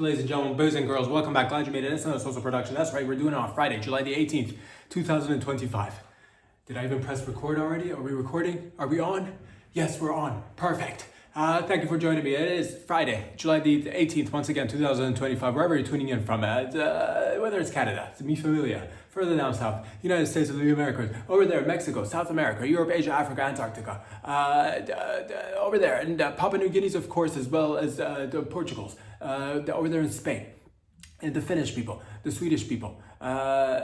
Ladies and gentlemen, boys and girls, welcome back. Glad you made it. It's another social production. That's right, we're doing it on Friday, July the 18th, 2025. Did I even press record already? Are we recording? Are we on? Yes, we're on. Perfect. Thank you for joining me. It is Friday, July the 18th, once again, 2025, wherever you're tuning in from, whether it's Canada, it's mi familia, further down south, United States of the Americas, over there, Mexico, South America, Europe, Asia, Africa, Antarctica, over there, and Papua New Guineas, of course, as well as the Portugals, over there in Spain, and the Finnish people, the Swedish people,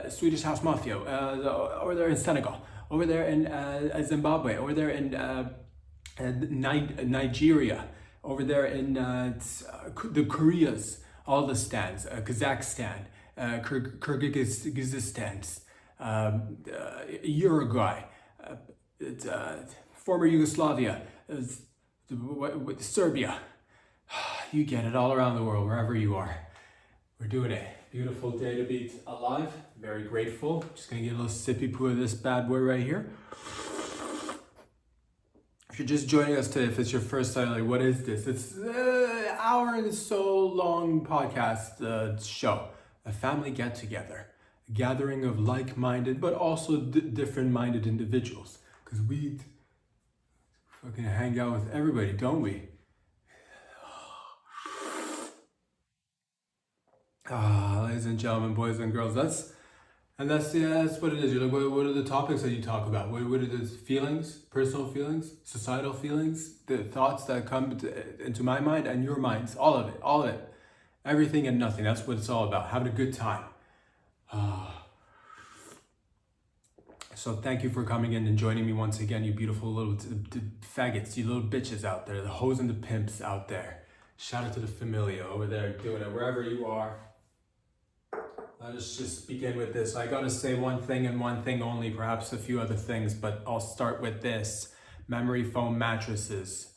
Swedish House Mafia, over there in Senegal, over there in Zimbabwe, over there in Nigeria, over there in the Koreas, all the stands, Kazakhstan, Kyrgyzstan, Uruguay, former Yugoslavia, Serbia. You get it, all around the world, wherever you are. We're doing it. Beautiful day to be alive. Very grateful. Just gonna get a little sippy poo of this bad boy right here. If you're just joining us today, if it's your first time, like, what is this? It's an hour and so long podcast show, a family get-together, a gathering of like-minded, but also different-minded individuals. Because we fucking hang out with everybody, don't we? Ladies and gentlemen, boys and girls, that's what it is. You're like, what are the topics that you talk about? What are the feelings, personal feelings, societal feelings, the thoughts that come into my mind and your minds, all of it, everything and nothing. That's what it's all about, having a good time. So thank you for coming in and joining me once again, you beautiful little faggots, you little bitches out there, the hoes and the pimps out there. Shout out to the familia over there doing it, wherever you are. Let us just begin with this. I gotta say one thing and one thing only, perhaps a few other things, but I'll start with this. Memory foam mattresses.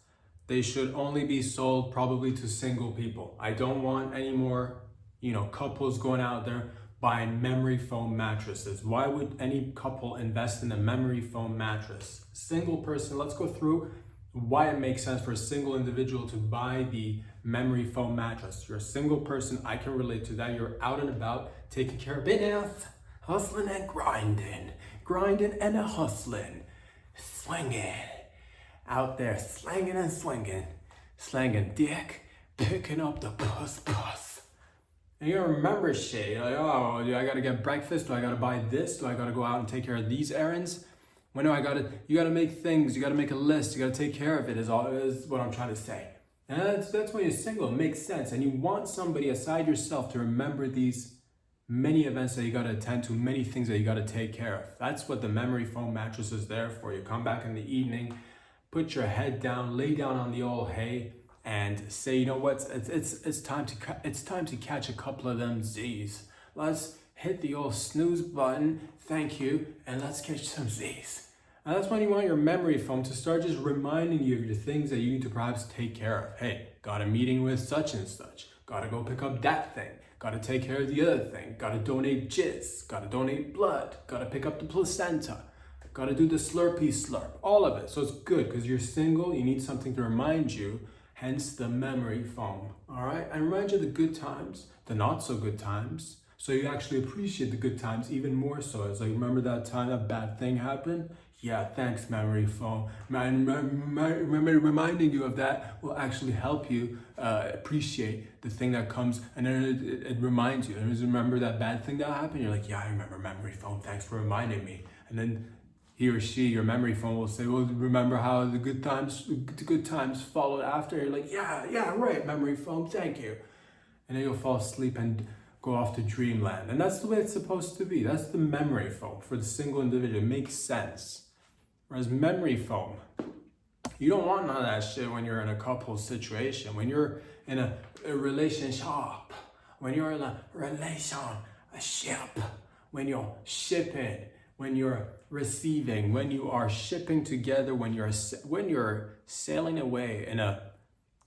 They should only be sold probably to single people. I don't want any more, couples going out there buying memory foam mattresses. Why would any couple invest in a memory foam mattress? Single person, let's go through why it makes sense for a single individual to buy the memory foam mattress. You're a single person, I can relate to that. You're out and about, taking care of business, hustling and grinding and a hustling, swinging, out there slanging and swinging, slanging dick, picking up the puss. And you remember shit, you're like, oh, do I gotta get breakfast? Do I gotta buy this? Do I gotta go out and take care of these errands? When do you gotta make things, you gotta make a list, you gotta take care of it, is what I'm trying to say. And that's when you're single, it makes sense. And you want somebody aside yourself to remember these many events that you gotta attend to, many things that you gotta take care of. That's what the memory foam mattress is there for. You come back in the evening, put your head down, lay down on the old hay, and say, you know what, it's time to catch a couple of them Z's. Let's hit the old snooze button, thank you, and let's catch some Z's. And that's when you want your memory foam to start just reminding you of the things that you need to perhaps take care of. Hey, got a meeting with such and such, gotta go pick up that thing, gotta take care of the other thing, gotta donate jizz, gotta donate blood, gotta pick up the placenta, gotta do the slurpee slurp, all of it. So it's good, because you're single, you need something to remind you, hence the memory foam, all right? And remind you of the good times, the not so good times, so you actually appreciate the good times even more so. It's like, remember that time that bad thing happened? Yeah, thanks, memory foam. Reminding you of that will actually help you appreciate the thing that comes, and then it reminds you. And remember that bad thing that happened? You're like, yeah, I remember memory foam. Thanks for reminding me. And then he or she, your memory foam, will say, well, remember how the good times followed after? You're like, yeah, right, memory foam, thank you. And then you'll fall asleep and go off to dreamland. And that's the way it's supposed to be. That's the memory foam for the single individual. It makes sense. Whereas memory foam, you don't want none of that shit when you're in a couple situation, when you're in a relationship, when you're in a relationship, when you're shipping, when you're receiving, when you are shipping together, when you're sailing away in a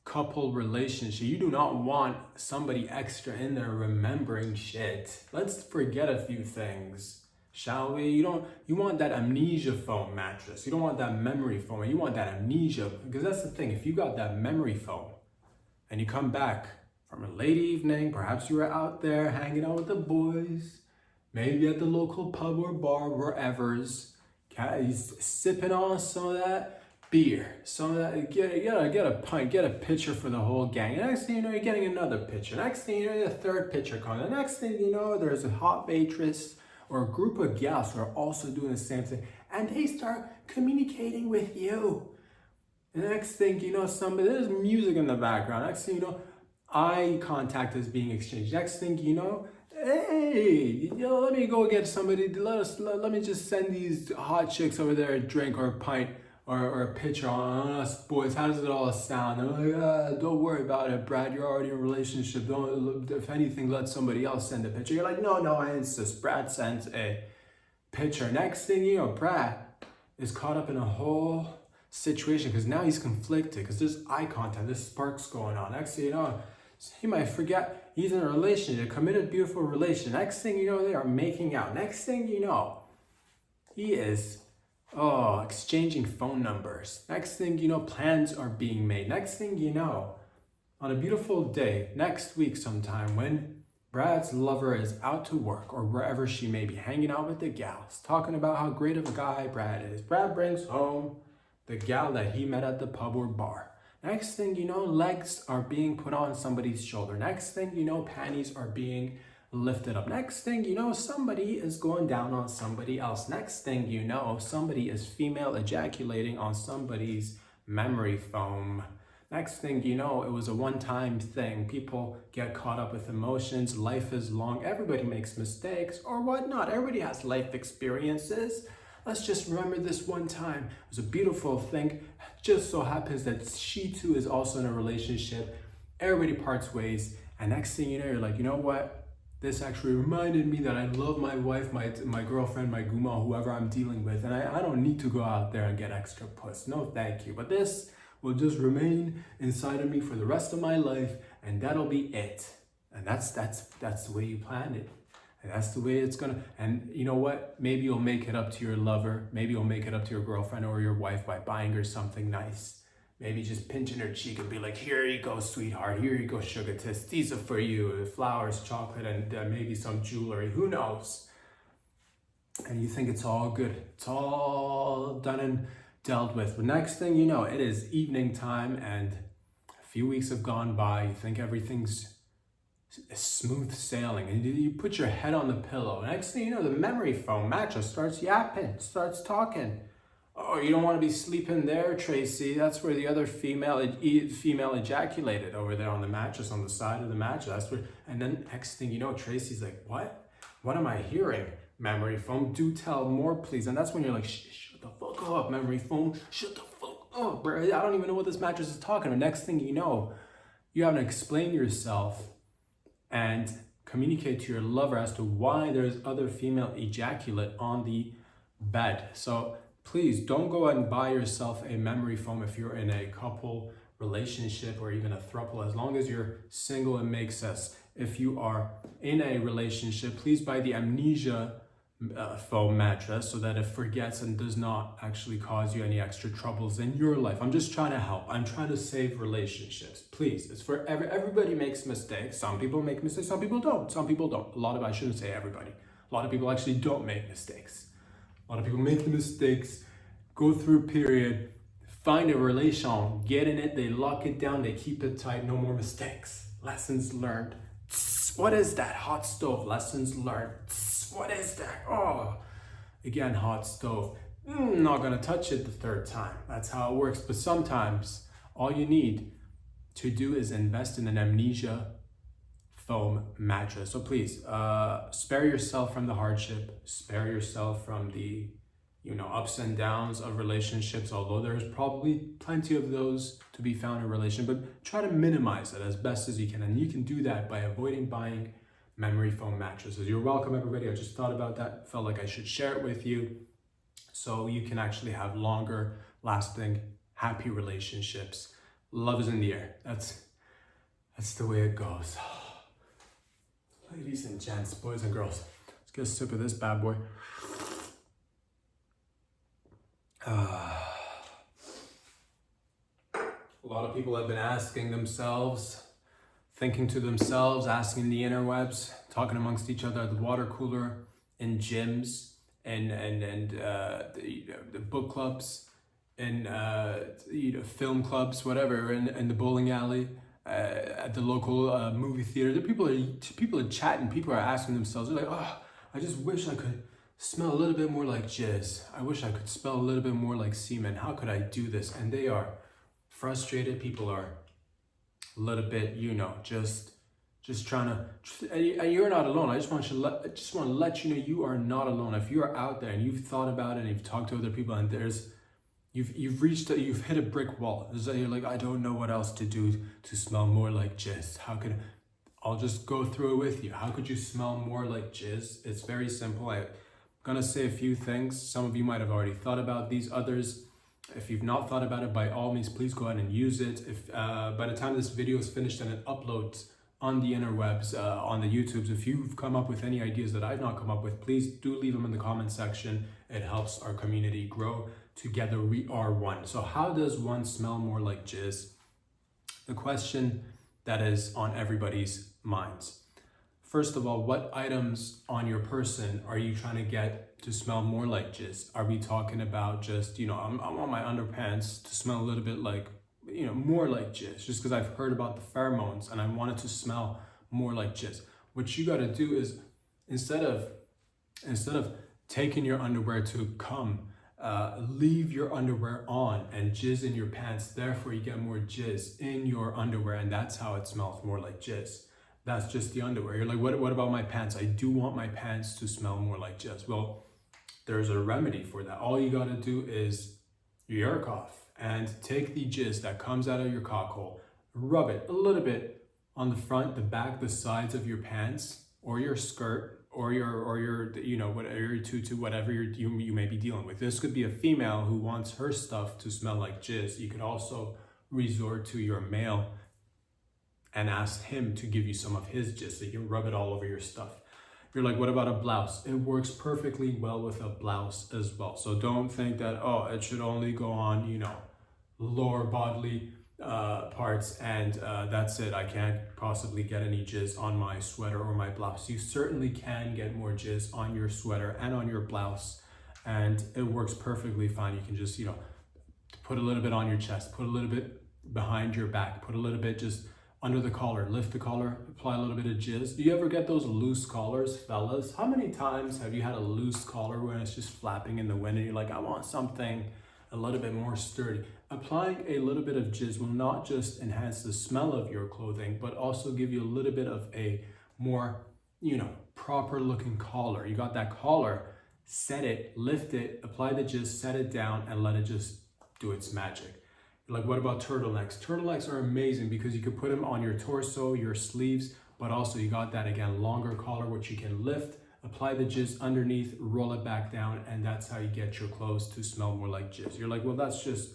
couple relationship. You do not want somebody extra in there remembering shit. Let's forget a few things, shall we? You want that amnesia foam mattress. You don't want that memory foam. You want that amnesia, because that's the thing. If you got that memory foam and you come back from a late evening. Perhaps you were out there hanging out with the boys, maybe at the local pub or bar, wherever's. He's sipping on some of that beer, some of that. Get a pint, get a pitcher for the whole gang. And next thing you know, you're getting another pitcher. Next thing you know, a third pitcher comes. The next thing you know, there's a hot waitress or a group of gals who are also doing the same thing, and they start communicating with you. The next thing you know, there's music in the background. Next thing you know, eye contact is being exchanged. Next thing you know, hey, let me go get somebody. Let me just send these hot chicks over there a drink or a pint or a pitcher on us boys. How does it all sound? I'm like, don't worry about it, Brad. You're already in a relationship. Don't, if anything, let somebody else send a pitcher. You're like, no, I insist. Brad sends a pitcher. Next thing you know, Brad is caught up in a whole situation because now he's conflicted because there's eye contact, there's sparks going on. Next thing you know, he might forget he's in a relationship, a committed, beautiful relationship. Next thing you know, they are making out. Next thing you know, he is exchanging phone numbers. Next thing you know, plans are being made. Next thing you know, on a beautiful day next week sometime when Brad's lover is out to work or wherever she may be, hanging out with the gals, talking about how great of a guy Brad is. Brad brings home the gal that he met at the pub or bar. Next thing you know, legs are being put on somebody's shoulder. Next thing you know, panties are being lifted up. Next thing you know, somebody is going down on somebody else. Next thing you know, somebody is female ejaculating on somebody's memory foam. Next thing you know, it was a one-time thing. People get caught up with emotions. Life is long. Everybody makes mistakes or whatnot. Everybody has life experiences. Let's just remember this one time. It was a beautiful thing. Just so happens that she too is also in a relationship. Everybody parts ways. And next thing you know, you're like, you know what? This actually reminded me that I love my wife, my girlfriend, my guma, whoever I'm dealing with. And I don't need to go out there and get extra puss. No, thank you. But this will just remain inside of me for the rest of my life. And that'll be it. And that's the way you planned it. And that's the way it's gonna, and you know what? Maybe you'll make it up to your lover. Maybe you'll make it up to your girlfriend or your wife by buying her something nice. Maybe just pinching her cheek and be like, here you go, sweetheart. Here you go, sugar tits. These are for you. Flowers, chocolate, and maybe some jewelry. Who knows? And you think it's all good. It's all done and dealt with. But next thing you know, it is evening time and a few weeks have gone by. You think everything's smooth sailing and you put your head on the pillow. Next thing you know, the memory foam mattress starts yapping, starts talking. Oh, you don't want to be sleeping there, Tracy. That's where the other female ejaculated, over there on the mattress, on the side of the mattress. That's where, and then next thing you know, Tracy's like, what? What am I hearing? Memory foam, do tell more, please. And that's when you're like, shut the fuck up, memory foam. Shut the fuck up, bro. I don't even know what this mattress is talking about. Next thing you know, you have to explain yourself and communicate to your lover as to why there's other female ejaculate on the bed. So please don't go out and buy yourself a memory foam if you're in a couple relationship or even a throuple, as long as you're single, it makes sense. If you are in a relationship, please buy the amnesia foam mattress so that it forgets and does not actually cause you any extra troubles in your life. I'm just trying to help. I'm trying to save relationships. Please, it's for everybody makes mistakes. Some people make mistakes, some people don't. Some people don't. I shouldn't say everybody. A lot of people actually don't make mistakes. A lot of people make the mistakes, go through a period, find a relation, get in it, they lock it down, they keep it tight, no more mistakes. Lessons learned. What is that? Hot stove. Lessons learned. What is that? Oh, again, hot stove. Not gonna touch it the third time. That's how it works. But sometimes all you need to do is invest in an amnesia foam mattress. So please, spare yourself from the hardship. Spare yourself from the, ups and downs of relationships, although there's probably plenty of those to be found in a relationship, but try to minimize it as best as you can. And you can do that by avoiding buying memory foam mattresses. You're welcome, everybody. I just thought about that, felt like I should share it with you so you can actually have longer lasting, happy relationships. Love is in the air. That's the way it goes. Ladies and gents, boys and girls, let's get a sip of this bad boy. A lot of people have been asking themselves thinking to themselves, asking the interwebs, talking amongst each other at the water cooler, in gyms, and the book clubs, and film clubs, whatever, in the bowling alley, at the local movie theater. People are chatting. People are asking themselves, they're like, oh, I just wish I could smell a little bit more like jizz. I wish I could smell a little bit more like semen. How could I do this? And they are frustrated. People are a little bit, just trying to, and you're not alone. I just want to let you know you are not alone. If you are out there and you've thought about it and you've talked to other people and you've hit a brick wall. So you're like, I don't know what else to do to smell more like jizz. I'll just go through it with you. How could you smell more like jizz? It's very simple. I'm gonna say a few things. Some of you might have already thought about these. Others, if you've not thought about it, by all means, please go ahead and use it. If by the time this video is finished and it uploads on the interwebs, on the YouTubes, if you've come up with any ideas that I've not come up with, please do leave them in the comment section. It helps our community grow. Together we are one. So how does one smell more like jizz? The question that is on everybody's minds. First of all, what items on your person are you trying to get to smell more like jizz? Are we talking about just, I want my underpants to smell a little bit like, more like jizz, just because I've heard about the pheromones and I want it to smell more like jizz. What you got to do is instead of taking your underwear to come, leave your underwear on and jizz in your pants. Therefore, you get more jizz in your underwear, and that's how it smells more like jizz. That's just the underwear. You're like, what about my pants? I do want my pants to smell more like jizz. Well, there's a remedy for that. All you got to do is jerk off and take the jizz that comes out of your cockhole, rub it a little bit on the front, the back, the sides of your pants or your skirt or your whatever, your tutu, whatever you may be dealing with. This could be a female who wants her stuff to smell like jizz. You could also resort to your male and ask him to give you some of his jizz so you can rub it all over your stuff. You're like, what about a blouse? It works perfectly well with a blouse as well. So don't think that, it should only go on, lower bodily parts and that's it. I can't possibly get any jizz on my sweater or my blouse. You certainly can get more jizz on your sweater and on your blouse, and it works perfectly fine. You can just, put a little bit on your chest, put a little bit behind your back, put a little bit just under the collar, lift the collar, apply a little bit of jizz. Do you ever get those loose collars, fellas? How many times have you had a loose collar when it's just flapping in the wind and you're like, I want something a little bit more sturdy? Applying a little bit of jizz will not just enhance the smell of your clothing, but also give you a little bit of a more, proper looking collar. You got that collar, set it, lift it, apply the jizz, set it down, and let it just do its magic. Like, what about turtlenecks? Turtlenecks are amazing because you can put them on your torso, your sleeves, but also you got that, again, longer collar, which you can lift, apply the jizz underneath, roll it back down, and that's how you get your clothes to smell more like jizz. You're like, well, that's just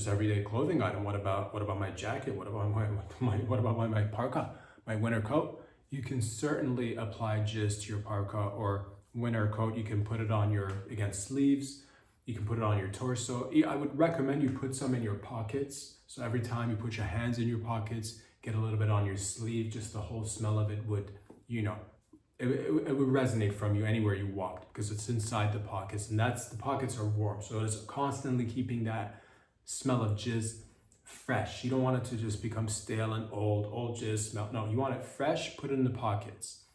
everyday clothing item. What about my jacket? What about my parka, my winter coat? You can certainly apply jizz to your parka or winter coat. You can put it on your, again, sleeves. You can put it on your torso. I would recommend you put some in your pockets. So every time you put your hands in your pockets, get a little bit on your sleeve, just the whole smell of it would, it would resonate from you anywhere you walked because it's inside the pockets, and the pockets are warm. So it's constantly keeping that smell of jizz fresh. You don't want it to just become stale and old jizz smell. No, you want it fresh, put it in the pockets.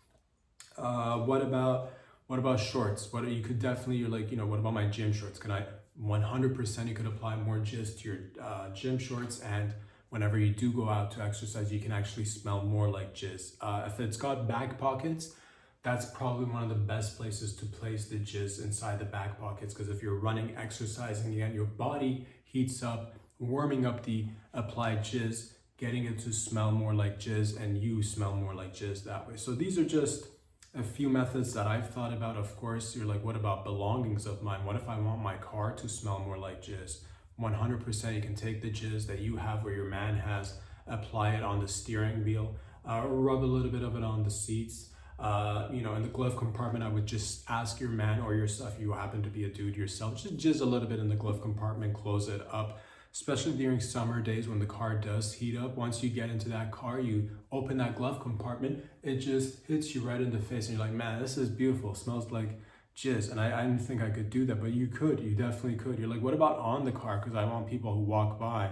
What about shorts? You could definitely, you're like, what about my gym shorts? 100% you could apply more jizz to your gym shorts, and whenever you do go out to exercise, you can actually smell more like jizz. If it's got back pockets, that's probably one of the best places to place the jizz, inside the back pockets, because if you're running, exercising, again, your body heats up, warming up the applied jizz, getting it to smell more like jizz, and you smell more like jizz that way. So these are just a few methods that I've thought about. Of course, you're like, what about belongings of mine? What if I want my car to smell more like jizz? 100% you can take the jizz that you have or your man has, apply it on the steering wheel, rub a little bit of it on the seats. In the glove compartment, I would just ask your man or yourself, if you happen to be a dude yourself, just jizz a little bit in the glove compartment, close it up. especially during summer days when the car does heat up. Once you get into that car, you open that glove compartment, it just hits you right in the face and you're like, man, this is beautiful. It smells like jizz. And I didn't think I could do that, but you definitely could. You're like, what about on the car? Because I want people who walk by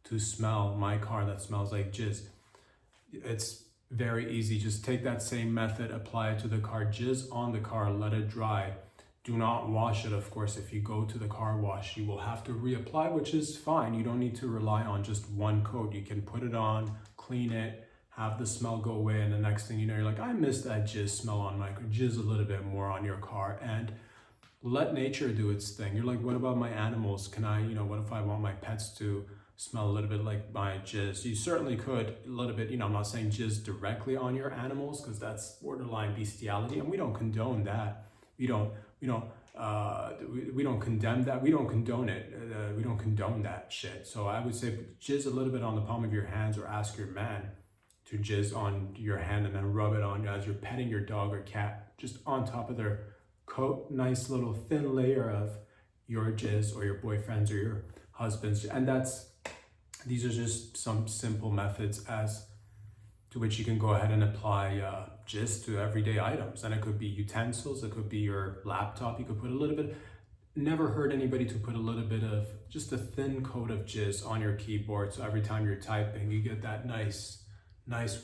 to smell my car that smells like jizz. It's very easy. Just take that same method, apply it to the car, jizz on the car, let it dry. Do not wash it, of course. If you go to the car wash, you will have to reapply, which is fine. You don't need to rely on just one coat. You can put it on, clean it, have the smell go away, and the next thing you know, you're like, I miss that jizz smell on my car. Jizz a little bit more on your car, and let nature do its thing. You're like, what about my animals? Can I, what if I want my pets to smell a little bit like my jizz? You certainly could, a little bit, I'm not saying jizz directly on your animals, because that's borderline bestiality, and we don't condone that. We don't condemn that. We don't condone it. We don't condone that shit. So I would say jizz a little bit on the palm of your hands, or ask your man to jizz on your hand and then rub it on as you're petting your dog or cat, just on top of their coat. Nice little thin layer of your jizz, or your boyfriend's or your husband's. And these are just some simple methods as to which you can go ahead and apply jizz to everyday items. And it could be utensils, it could be your laptop. You could put a little bit, never heard anybody to put a little bit of, just a thin coat of jizz on your keyboard. So every time you're typing, you get that nice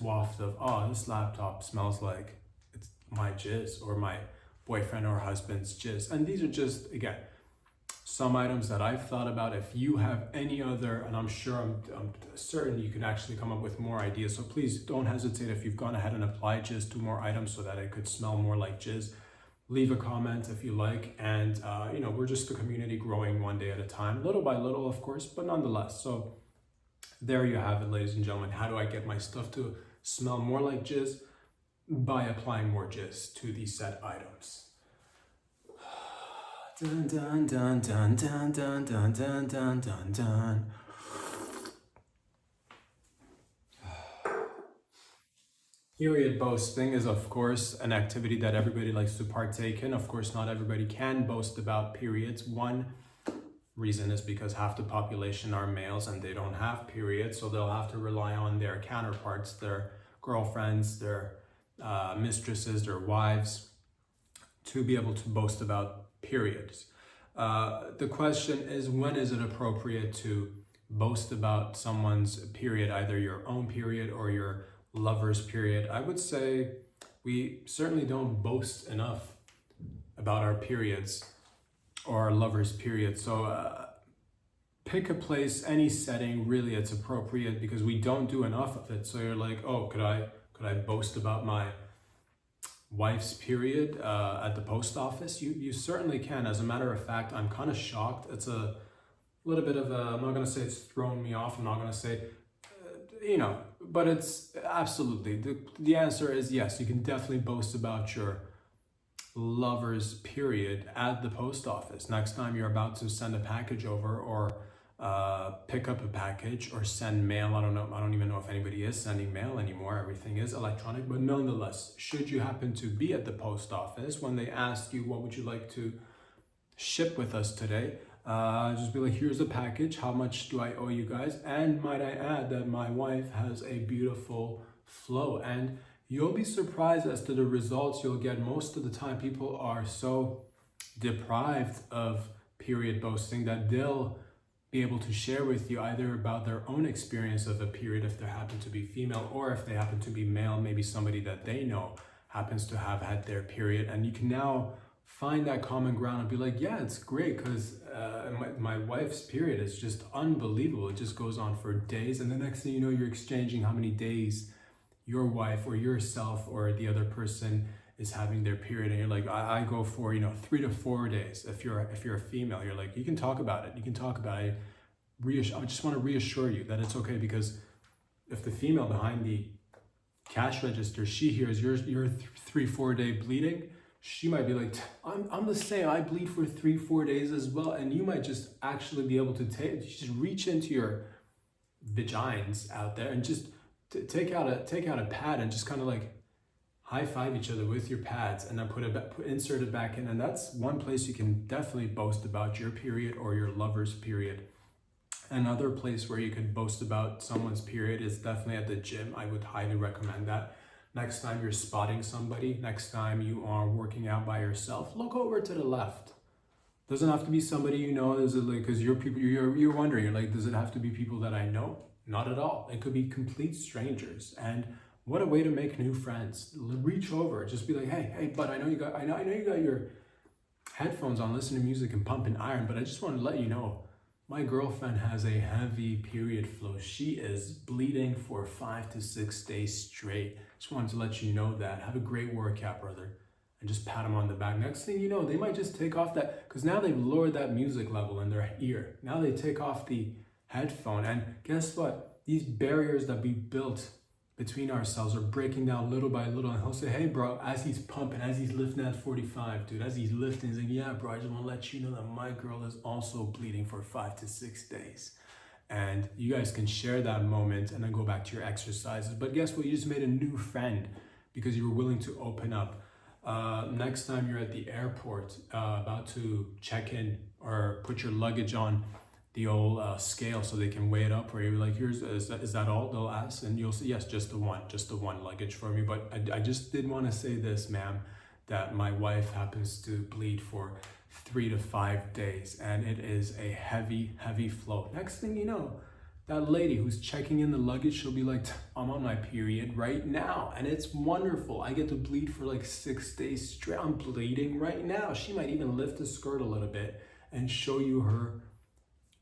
waft of, oh, this laptop smells like it's my jizz, or my boyfriend or husband's jizz. And these are just, again, some items that I've thought about. If you have any other, and I'm sure, I'm certain you can actually come up with more ideas. So please don't hesitate if you've gone ahead and applied jizz to more items so that it could smell more like jizz. Leave a comment if you like. And, we're just a community growing one day at a time, little by little, of course, but nonetheless. So there you have it, ladies and gentlemen. How do I get my stuff to smell more like jizz? By applying more jizz to these said items. Dun dun dun dun dun dun dun dun dun dun dun. Period boasting is, of course, an activity that everybody likes to partake in. Of course, not everybody can boast about periods. One reason is because half the population are males and they don't have periods, so they'll have to rely on their counterparts, their girlfriends, their mistresses, their wives, to be able to boast about periods. The question is, when is it appropriate to boast about someone's period, either your own period or your lover's period? I would say we certainly don't boast enough about our periods or our lover's period. So pick a place, any setting, really, it's appropriate, because we don't do enough of it. So you're like, oh, could I boast about my wife's period at the post office? You certainly can. As a matter of fact, I'm kind of shocked. It's a little bit of I'm not going to say it's thrown me off. I'm not going to say, but it's absolutely, the answer is yes. You can definitely boast about your lover's period at the post office. Next time you're about to send a package over, or pick up a package, or send mail. I don't even know if anybody is sending mail anymore. Everything is electronic, but nonetheless, should you happen to be at the post office, when they ask you, what would you like to ship with us today? Just be like, here's the package. How much do I owe you guys? And might I add that my wife has a beautiful flow, and you'll be surprised as to the results you'll get. Most of the time, people are so deprived of period boasting that they'll be able to share with you either about their own experience of a period, if they happen to be female, or if they happen to be male, maybe somebody that they know happens to have had their period. And you can now find that common ground and be like, yeah, it's great, because my wife's period is just unbelievable. It just goes on for days, and the next thing you know, you're exchanging how many days your wife or yourself or the other person is having their period, and you're like, I go for 3 to 4 days. If you're a female, you're like, you can talk about it. I just want to reassure you that it's okay, because if the female behind the cash register, she hears your 3-4 day bleeding, she might be like, I'm the same. I bleed for 3-4 days as well, and you might just actually be able to just reach into your vagines out there and just take out a pad and just kind of like high five each other with your pads, and then insert it back in. And that's one place you can definitely boast about your period or your lover's period. Another place where you could boast about someone's period is definitely at the gym. I would highly recommend that. Next time you're spotting somebody, next time you are working out by yourself, look over to the left. Doesn't have to be somebody you know. Is it like, because you're wondering, you're like, does it have to be people that I know? Not at all. It could be complete strangers. And what a way to make new friends. Reach over, just be like, hey, bud, I know you got your headphones on, listening to music and pumping iron, but I just want to let you know, my girlfriend has a heavy period flow. She is bleeding for 5 to 6 days straight. Just wanted to let you know that. Have a great workout, brother. And just pat them on the back. Next thing you know, they might just take off that, because now they've lowered that music level in their ear. Now they take off the headphone, and guess what? These barriers that we built between ourselves are breaking down little by little. And he'll say, hey bro, as he's pumping, as he's lifting that 45, dude, as he's lifting, he's like, yeah bro, I just want to let you know that my girl is also bleeding for 5 to 6 days. And you guys can share that moment and then go back to your exercises. But guess what? You just made a new friend because you were willing to open up. Next time you're at the airport, about to check in or put your luggage on the old scale so they can weigh it up, where you're like, is that all? They'll ask, and you'll say, yes, just the one luggage for me. But I just did want to say this, ma'am, that my wife happens to bleed for 3 to 5 days, and it is a heavy flow. Next thing you know, that lady who's checking in the luggage, she'll be like, I'm on my period right now. And it's wonderful. I get to bleed for like 6 days straight. I'm bleeding right now. She might even lift the skirt a little bit and show you her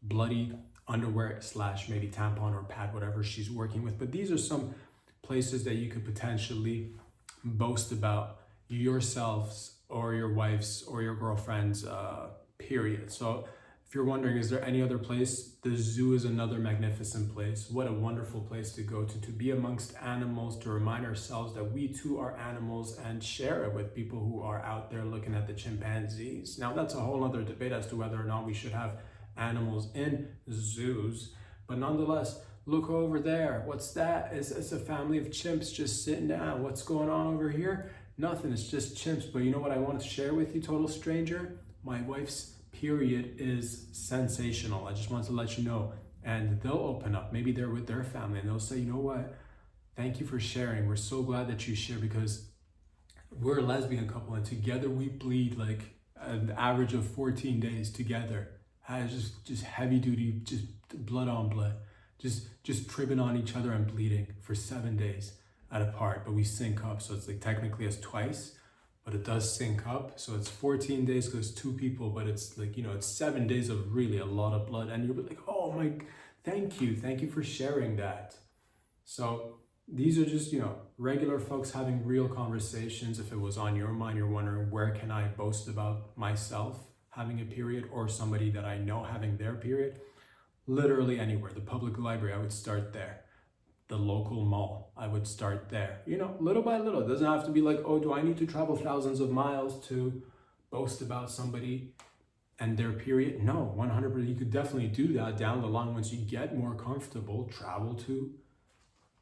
bloody underwear / maybe tampon or pad, whatever she's working with. But these are some places that you could potentially boast about yourselves or your wife's or your girlfriend's period. So if you're wondering, is there any other place? The zoo is another magnificent place. What a wonderful place to go to be amongst animals, to remind ourselves that we too are animals, and share it with people who are out there looking at the chimpanzees. Now that's a whole other debate as to whether or not we should have animals in zoos, but nonetheless, look over there. What's that? It's a family of chimps just sitting down. What's going on over here? Nothing. It's just chimps. But you know what I want to share with you, total stranger? My wife's period is sensational. I just want to let you know. And they'll open up. Maybe they're with their family and they'll say, you know what? Thank you for sharing. We're so glad that you share, because we're a lesbian couple and together we bleed like an average of 14 days together. Just heavy duty, just blood on blood, just tripping on each other and bleeding for 7 days at a part, but we sync up. So it's like technically it's twice, but it does sync up. So it's 14 days because 2 people, but it's like, it's 7 days of really a lot of blood. And you're like, oh my, thank you for sharing that. So these are just, regular folks having real conversations. If it was on your mind, you're wondering, where can I boast about myself having a period, or somebody that I know having their period? Literally anywhere. The public library, I would start there. The local mall, I would start there. Little by little. It doesn't have to be like, oh, do I need to travel thousands of miles to boast about somebody and their period? No, 100%. You could definitely do that down the line once you get more comfortable. Travel to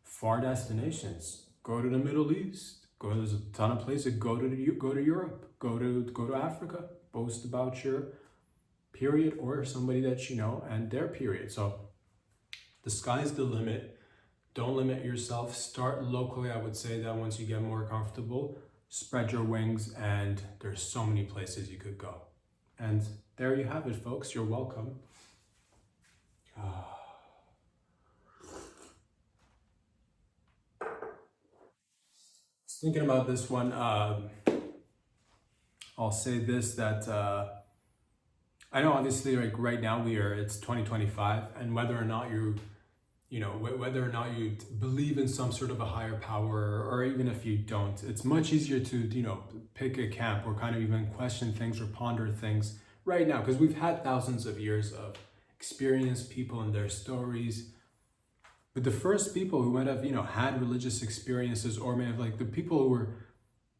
far destinations. Go to the Middle East. There's a ton of places. Go to Europe. Go to Africa. Boast about your period or somebody that you know and their period. So the sky's the limit. Don't limit yourself. Start locally. I would say that once you get more comfortable, spread your wings, and there's so many places you could go. And there you have it, folks. You're welcome. I was thinking about this one. I'll say this, that I know obviously like right now it's 2025, and whether or not whether or not you believe in some sort of a higher power, or even if you don't, it's much easier to, pick a camp or kind of even question things or ponder things right now, because we've had thousands of years of experienced people and their stories. But the first people who might have, had religious experiences, or may have like the people who were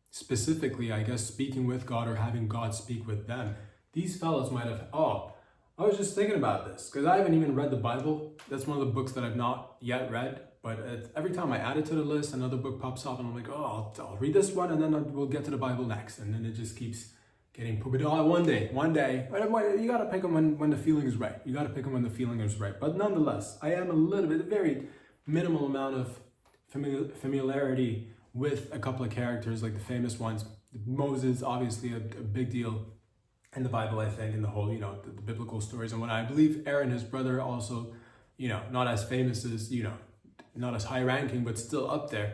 specifically, I guess, speaking with God or having God speak with them, these fellows might have, I was just thinking about this, because I haven't even read the Bible. That's one of the books that I've not yet read, but every time I add it to the list, another book pops up and I'm like, I'll read this one and then we'll get to the Bible next. And then it just keeps getting put. But one day, you gotta pick them when the feeling is right. You gotta pick them when the feeling is right. But nonetheless, I am a very minimal amount of familiarity with a couple of characters, like the famous ones. Moses, obviously a big deal in the Bible, I think, in the whole, the biblical stories. And when I believe Aaron, his brother, also, not as famous as, not as high ranking, but still up there.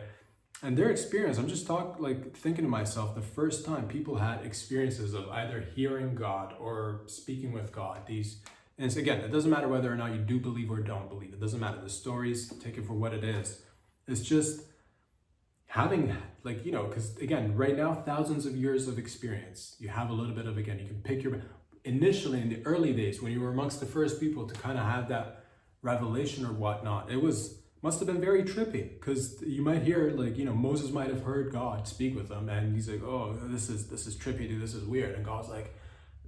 And their experience, I'm just thinking to myself, the first time people had experiences of either hearing God or speaking with God, and it's, again, it doesn't matter whether or not you do believe or don't believe. It doesn't matter. The stories, take it for what it is. It's just having, because again, right now, thousands of years of experience. You have a little bit of, again, you can pick initially in the early days when you were amongst the first people to kind of have that revelation or whatnot, must have been very trippy, because you might hear, Moses might have heard God speak with him, and he's like, oh, this is trippy, dude, this is weird. And God's like,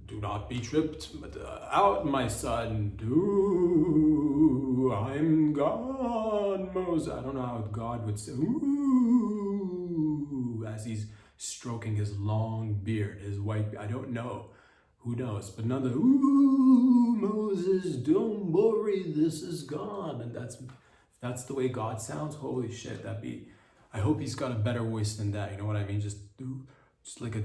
do not be tripped out, my son. I'm God, Moses. I don't know how God would say, ooh, as he's stroking his long beard, his white beard. I don't know. Who knows? But none of the, ooh, Moses, don't worry, this is God. And that's the way God sounds. Holy shit, I hope he's got a better voice than that. You know what I mean? Just like a,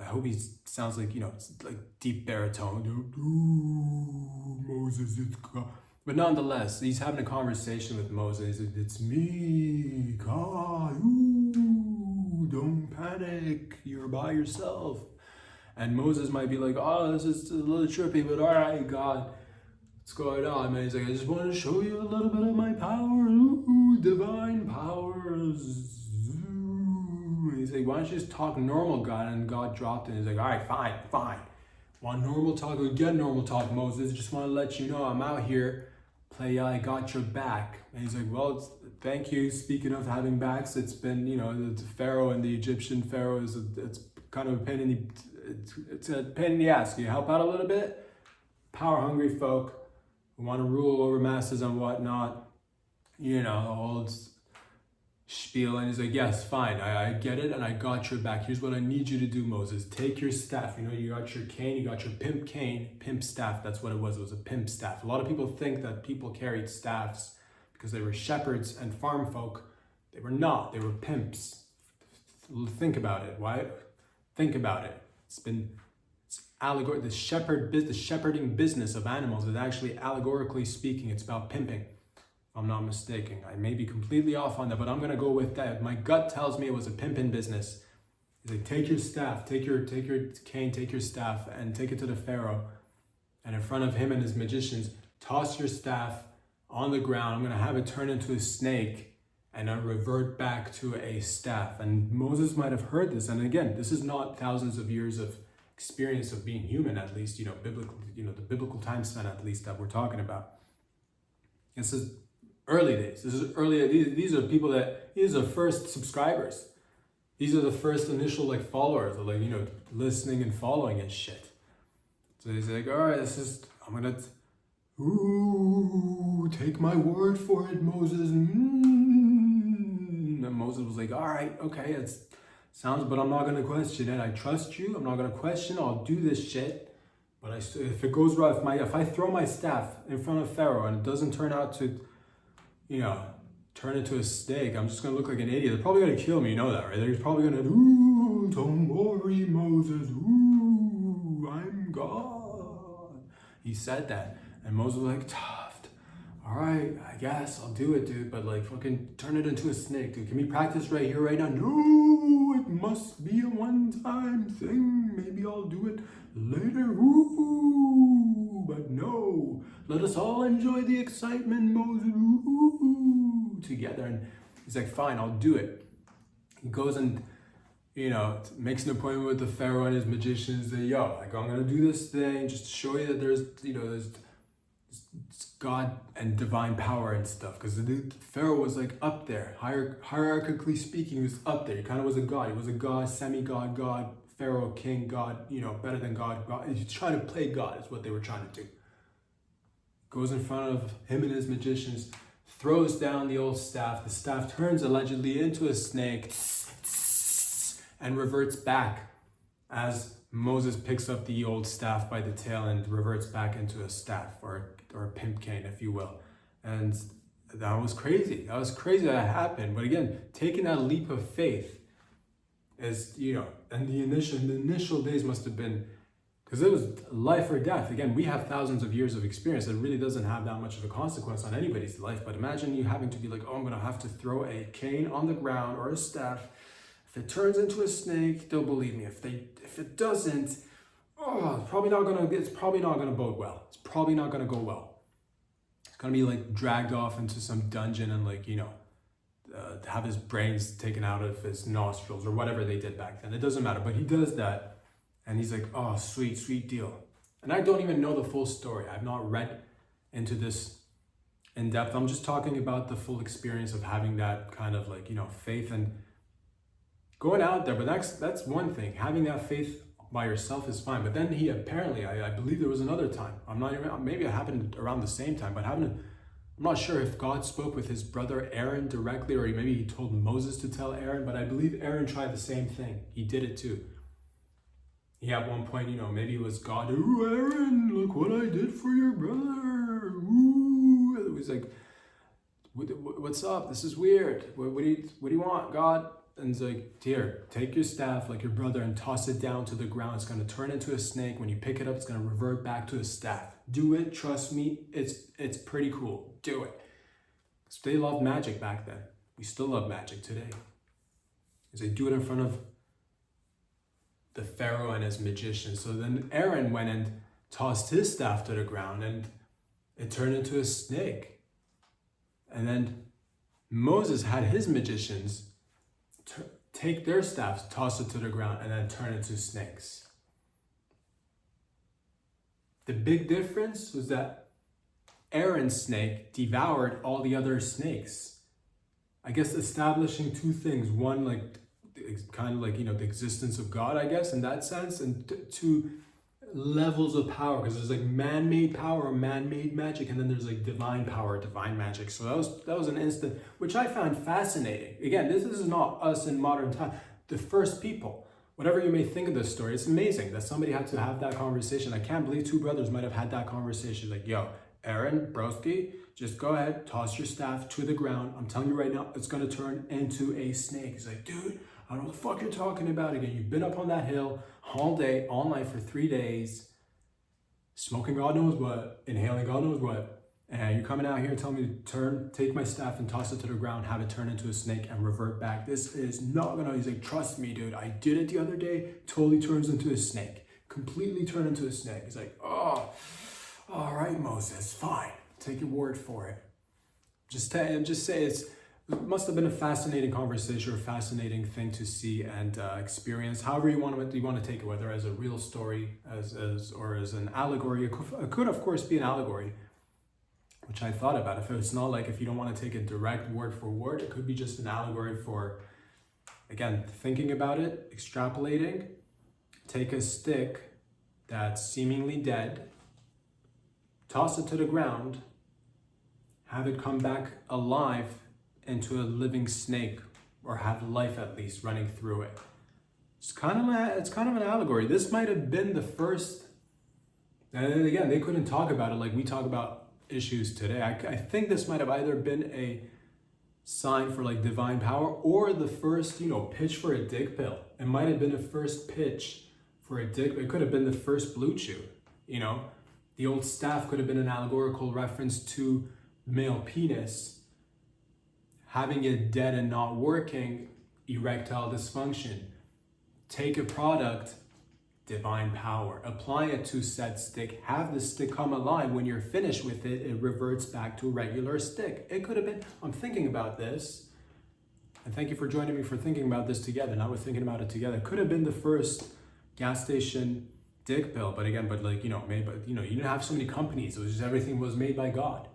I hope he sounds like, it's like deep baritone. Ooh, Moses, it's God. But nonetheless, he's having a conversation with Moses. It's me, God. Ooh, don't panic. You're by yourself. And Moses might be like, oh, this is a little trippy, but all right, God, what's going on, man? He's like, I just wanted to show you a little bit of my power. Ooh, divine powers. He's like, why don't you just talk normal, God? And God dropped it. He's like, all right, fine. Want normal talk? We'll get normal talk, Moses. Just want to let you know I'm out here. I got your back. And he's like, well, thank you. Speaking of having backs, it's been, the Pharaoh and the Egyptian Pharaoh it's kind of a pain in the ass. Can you help out a little bit? Power hungry folk who want to rule over masses and whatnot. The whole spiel. And he's like, yes, fine, I get it, and I got your back. Here's what I need you to do, Moses. Take your staff. You got your cane, you got your pimp staff. That's what it was. It was a pimp staff. A lot of people think that people carried staffs because they were shepherds and farm folk. They were not. They were pimps. Think about it. Why? Think about it. It's allegory. The shepherding business of animals is actually, allegorically speaking, it's about pimping. I'm not mistaken. I may be completely off on that, but I'm gonna go with that. My gut tells me it was a pimping business. He's like, take your staff, take your cane, take your staff, and take it to the Pharaoh. And in front of him and his magicians, toss your staff on the ground. I'm gonna have it turn into a snake, and then revert back to a staff. And Moses might have heard this. And again, this is not thousands of years of experience of being human, at least, biblical, the biblical time span, at least, that we're talking about. This is early days. These are people these are first subscribers. These are the first initial followers, listening and following and shit. So he's like, all right, I'm gonna, take my word for it, Moses. And Moses was like, all right, okay, but I'm not gonna question it. I trust you. I'm not gonna question. I'll do this shit. But if it goes wrong, if I throw my staff in front of Pharaoh and it doesn't turn out to, turn into a snake, I'm just gonna look like an idiot. They're probably gonna kill me, you know that, right? They're probably gonna, don't worry, Moses, I'm God. He said that, and Moses was like, tough. All right, I guess I'll do it, dude, but fucking turn it into a snake, dude. Can we practice right here, right now? No, it must be a one-time thing. Maybe I'll do it later. But no, let us all enjoy the excitement, Moses, together. And he's like, fine, I'll do it. He goes and, makes an appointment with the Pharaoh and his magicians. That, I'm gonna do this thing just to show you that there's God and divine power and stuff. Because the Pharaoh was up there, hierarchically speaking, he was up there. He kind of was a god. He was a god, semi-god, God, Pharaoh, king, God, better than God. He's trying to play God is what they were trying to do. Goes in front of him and his magicians, throws down the old staff. The staff turns allegedly into a snake and reverts back as Moses picks up the old staff by the tail and reverts back into a staff, or a pimp cane, if you will. And that was crazy. That was crazy that happened. But again, taking that leap of faith is, and the initial days must have been, because it was life or death. Again, we have thousands of years of experience. It really doesn't have that much of a consequence on anybody's life. But imagine you having to be like, oh, I'm going to have to throw a cane on the ground or a staff. If it turns into a snake, they'll believe me. If it doesn't, it's probably not gonna bode well. It's probably not gonna go well. It's gonna be like dragged off into some dungeon and have his brains taken out of his nostrils or whatever they did back then. It doesn't matter. But he does that, and he's like, oh, sweet deal. And I don't even know the full story. I've not read into this in depth. I'm just talking about the full experience of having that kind of faith and going out there. But that's one thing. Having that faith by yourself is fine. But then he apparently, I believe there was another time. Maybe it happened around the same time, but I'm not sure if God spoke with his brother Aaron directly, or maybe he told Moses to tell Aaron, but I believe Aaron tried the same thing. He did it too. He at one point, maybe it was God, ooh, Aaron, look what I did for your brother. Ooh. It was like, what's up? This is weird. What do you want, God? And it's like, here, take your staff like your brother and toss it down to the ground. It's going to turn into a snake. When you pick it up, it's going to revert back to a staff. Do it. Trust me. It's pretty cool. Do it. Because they loved magic back then. We still love magic today. Because they do it in front of the Pharaoh and his magicians. So then Aaron went and tossed his staff to the ground and it turned into a snake. And then Moses had his magicians take their staffs, toss it to the ground, and then turn into snakes. The big difference was that Aaron's snake devoured all the other snakes. I guess establishing two things. One, the existence of God, I guess, in that sense, and two levels of power, because there's man-made power, man-made magic, and then there's divine power, divine magic. So that was an instant, which I found fascinating. Again, this is not us in modern time. The first people, whatever you may think of this story, it's amazing that somebody had to have that conversation. I can't believe two brothers might have had that conversation. Like, yo, Aaron, broski, just go ahead, toss your staff to the ground. I'm telling you right now, it's going to turn into a snake. He's like, dude, I don't know what the fuck you're talking about. Again, you've been up on that hill all day, all night for 3 days, smoking God knows what, inhaling God knows what, and you're coming out here and telling me to take my staff and toss it to the ground, have it turn into a snake and revert back. This is not gonna, he's like, trust me, dude, I did it the other day, totally turns into a snake, completely turned into a snake. He's like, oh, all right, Moses, fine, take your word for it. Just say it must have been a fascinating conversation, or a fascinating thing to see and experience. However you want to take it, whether as a real story, or as an allegory. It could of course be an allegory, which I thought about. If it's not if you don't want to take it direct word for word, it could be just an allegory for, again, thinking about it, extrapolating. Take a stick that's seemingly dead, toss it to the ground, have it come back alive into a living snake, or have life at least running through it. It's kind of an allegory. This might have been the first, and again, they couldn't talk about it like we talk about issues today. I think this might have either been a sign for divine power, or the first, pitch for a dick pill. It might have been a first pitch for a dick. It could have been the first blue chew. The old staff could have been an allegorical reference to male penis. Having it dead and not working, erectile dysfunction. Take a product, divine power. Apply it to said stick. Have the stick come alive. When you're finished with it, it reverts back to a regular stick. It could have been, I'm thinking about this, and thank you for joining me for thinking about this together. Now we're thinking about it together. It could have been the first gas station dick pill, but again, made by, you didn't have so many companies. It was just, everything was made by God.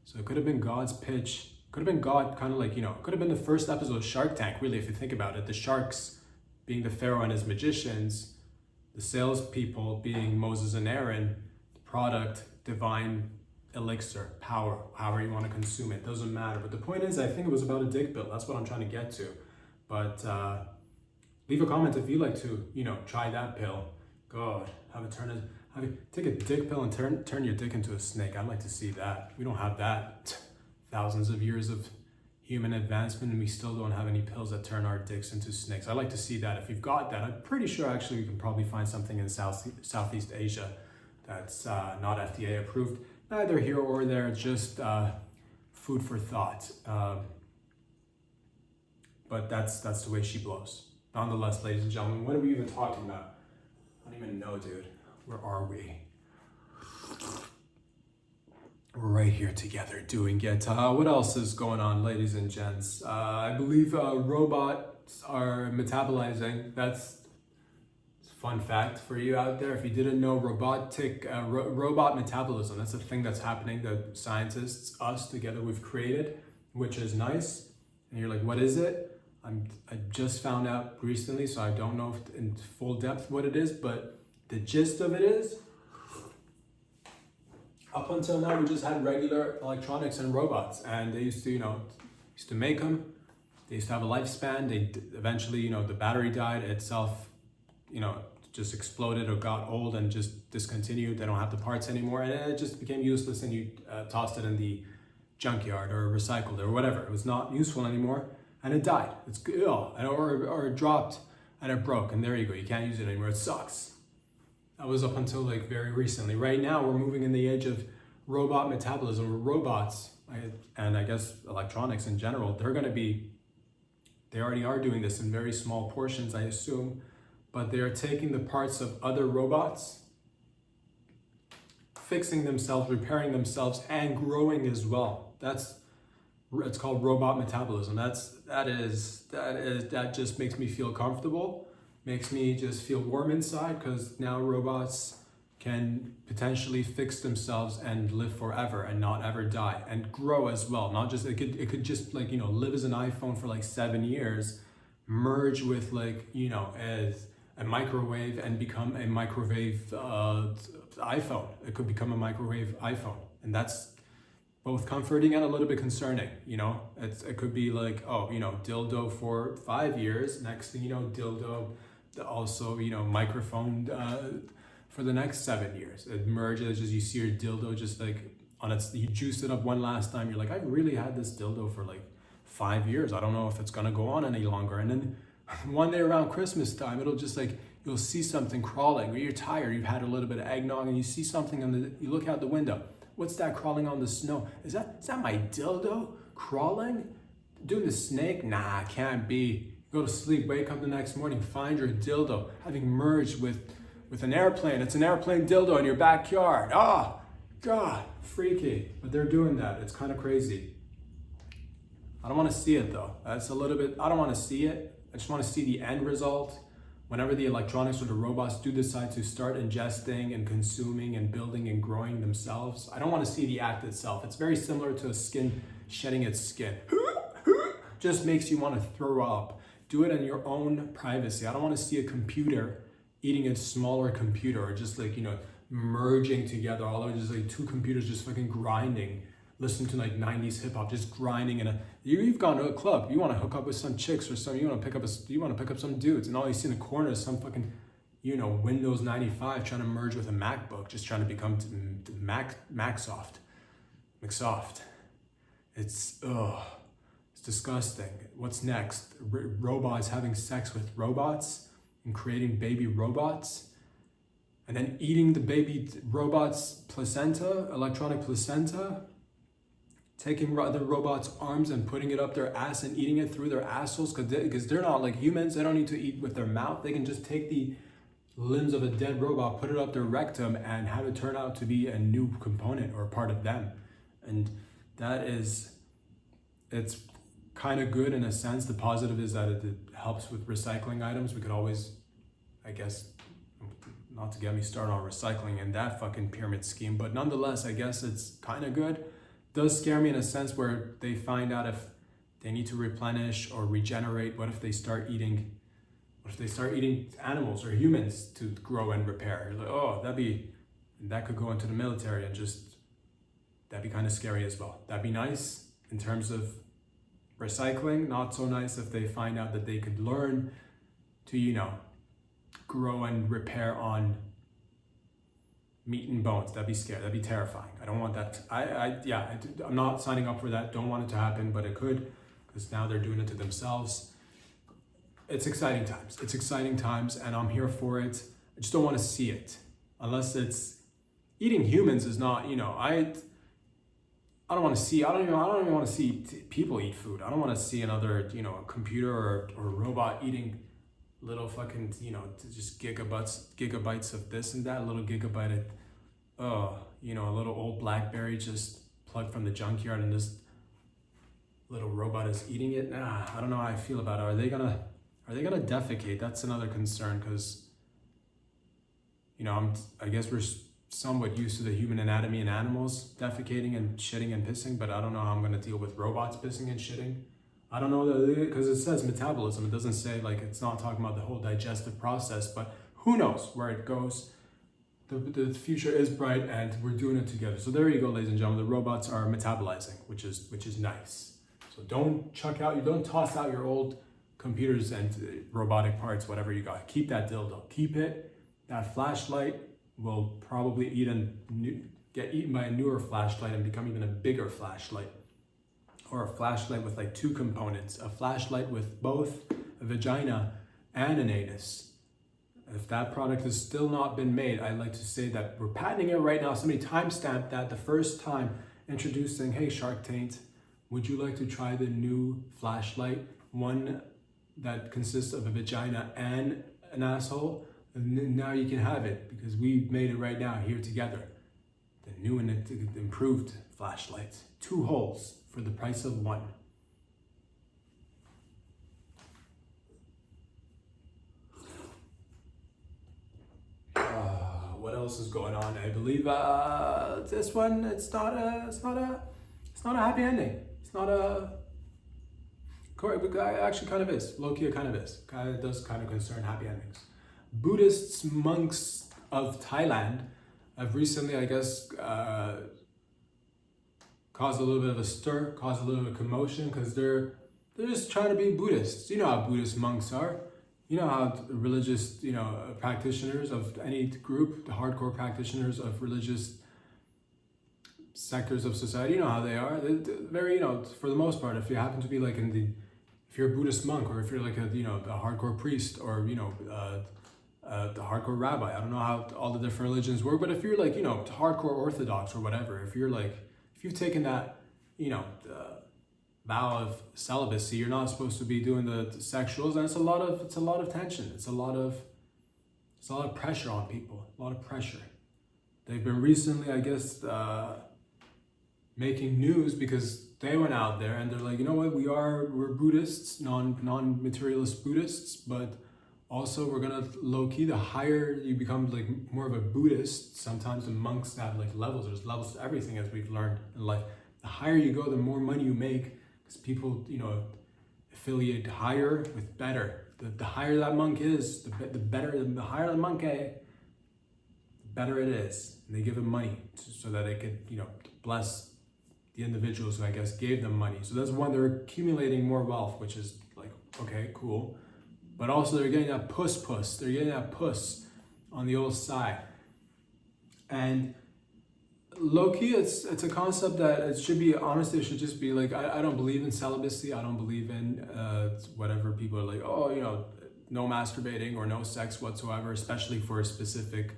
So it could have been God's pitch. Could have been God, could have been the first episode of Shark Tank, really, if you think about it. The sharks being the Pharaoh and his magicians, the salespeople being Moses and Aaron, the product, divine elixir, power, however you want to consume it, doesn't matter. But the point is, I think it was about a dick pill. That's what I'm trying to get to. But leave a comment if you like to, try that pill. God, take a dick pill and turn your dick into a snake. I'd like to see that. We don't have that. Thousands of years of human advancement and we still don't have any pills that turn our dicks into snakes. I'd like to see that. If you've got that, I'm pretty sure actually we can probably find something in Southeast Asia that's not FDA approved. Neither here or there, it's just food for thought. But that's the way she blows. Nonetheless, ladies and gentlemen, what are we even talking about? I don't even know, dude. Where are we? We're right here together doing it. What else is going on, ladies and gents? I believe robots are metabolizing. That's a fun fact for you out there. If you didn't know, robot metabolism, that's a thing that's happening that scientists, us together, we've created, which is nice. And you're like, what is it? I just found out recently, so I don't know if in full depth what it is, but the gist of it is, up until now, we just had regular electronics and robots, and they used to make them. They used to have a lifespan. They eventually, the battery died itself, just exploded or got old and just discontinued. They don't have the parts anymore, and it just became useless, and you tossed it in the junkyard or recycled it or whatever. It was not useful anymore, and it died. It's or it dropped and it broke, and there you go. You can't use it anymore. It sucks. That was up until very recently. Right now, we're moving in the age of robot metabolism, where robots, and I guess electronics in general, they already are doing this in very small portions, I assume, but they are taking the parts of other robots, fixing themselves, repairing themselves, and growing as well. It's called robot metabolism. That just makes me feel comfortable. Makes me just feel warm inside, because now robots can potentially fix themselves and live forever and not ever die and grow as well. Not just, it could just live as an iPhone for 7 years, merge with as a microwave and become a microwave iPhone. It could become a microwave iPhone, and that's both comforting and a little bit concerning. It could be dildo for 5 years. Next thing you know, dildo also microphone for the next 7 years. It merges as you see your dildo just you juice it up one last time. You're like, I really had this dildo for 5 years. I don't know if it's gonna go on any longer. And then one day around Christmas time, it'll just you'll see something crawling, or you're tired, you've had a little bit of eggnog, and you see something you look out the window. What's that crawling on the snow? Is that my dildo crawling? Doing the snake? Nah, can't be. Go to sleep, wake up the next morning, find your dildo having merged with an airplane. It's an airplane dildo in your backyard. Oh, God, freaky. But they're doing that. It's kind of crazy. I don't want to see it though. I don't want to see it. I just want to see the end result. Whenever the electronics or the robots do decide to start ingesting and consuming and building and growing themselves, I don't want to see the act itself. It's very similar to a skin shedding its skin. Just makes you want to throw up. Do it in your own privacy. I don't want to see a computer eating a smaller computer, or just merging together. All of it, just two computers just fucking grinding. Listen to 90s hip hop, just grinding you've gone to a club. You want to hook up with some chicks or something. You want to pick up some dudes, and all you see in the corner is some fucking Windows 95 trying to merge with a MacBook, just trying to become Macsoft. It's disgusting. What's next? Robots having sex with robots and creating baby robots, and then eating the baby robot's placenta, electronic placenta, taking the robot's arms and putting it up their ass and eating it through their assholes, because they're not like humans. They don't need to eat with their mouth. They can just take the limbs of a dead robot, put it up their rectum, and have it turn out to be a new component or part of them. And it's kind of good in a sense. The positive is that it helps with recycling items. We could always, I guess, not to get me started on recycling and that fucking pyramid scheme, but nonetheless, I guess it's kind of good. Does scare me in a sense where they find out if they need to replenish or regenerate. What if they start eating animals or humans to grow and repair? You're like, oh, that could go into the military, and that'd be kind of scary as well. That'd be nice in terms of recycling. Not so nice if they find out that they could learn to, grow and repair on meat and bones. That'd be scary. That'd be terrifying. I don't want that. I'm not signing up for that. Don't want it to happen, but it could, because now they're doing it to themselves. It's exciting times. It's exciting times, and I'm here for it. I just don't want to see it, unless it's eating humans is not. I don't want to see. I don't even want to see people eat food. I don't want to see another a computer or robot eating little fucking just gigabytes of this and that, a little gigabyte of a little old BlackBerry just plugged from the junkyard, and this little robot is eating it. I don't know how I feel about it. Are they gonna defecate? That's another concern, because I guess we're somewhat used to the human anatomy and animals defecating and shitting and pissing, but I don't know how I'm going to deal with robots pissing and shitting. I don't know, because it says metabolism. It doesn't say, it's not talking about the whole digestive process, but who knows where it goes. The future is bright, and we're doing it together. So there you go, ladies and gentlemen. The robots are metabolizing, which is nice. So don't toss out your old computers and robotic parts, whatever you got. Keep that dildo. Keep it. That flashlight will probably get eaten by a newer flashlight and become even a bigger flashlight. Or a flashlight with 2 components. A flashlight with both a vagina and an anus. If that product has still not been made, I'd like to say that we're patenting it right now. Somebody timestamped that the first time introducing, hey Shark Taint, would you like to try the new flashlight? One that consists of a vagina and an asshole. And now you can have it, because we made it right now here together. The new and improved flashlight. 2 holes for the price of 1. What else is going on? I believe this one. It's not a happy ending. It's not a. Actually, kind of is. Low-key, it kind of is. It does kind of concern happy endings. Buddhist monks of Thailand have recently, I guess, caused a little bit of a stir, caused a little bit of commotion, because they're just trying to be Buddhists. You know how Buddhist monks are. You know how religious, practitioners of any group, the hardcore practitioners of religious sectors of society, you know how they are. They're very, for the most part, if you happen to be if you're a Buddhist monk, or if you're a hardcore priest, or the hardcore rabbi. I don't know how all the different religions work, but if you're hardcore Orthodox or whatever, if you've taken that, vow of celibacy, you're not supposed to be doing the sexuals, and it's a lot of tension. It's a lot of pressure on people. A lot of pressure. They've been recently, I guess, making news because they went out there and they're like, you know what, we're Buddhists, non-materialist Buddhists, but also we're gonna low-key, the higher you become more of a Buddhist, sometimes the monks have levels. There's levels to everything, as we've learned in life. The higher you go, the more money you make, because people, affiliate higher with better. The higher that monk is, the higher the monk, the better it is. And they give him money so that they could, bless the individuals who I guess gave them money. So that's one, they're accumulating more wealth, which is okay, cool. But also they're getting that puss. They're getting that puss on the old side. And low-key, it's a concept that it should be, honestly, it should just be I don't believe in celibacy. I don't believe in whatever people are no masturbating or no sex whatsoever, especially for specific,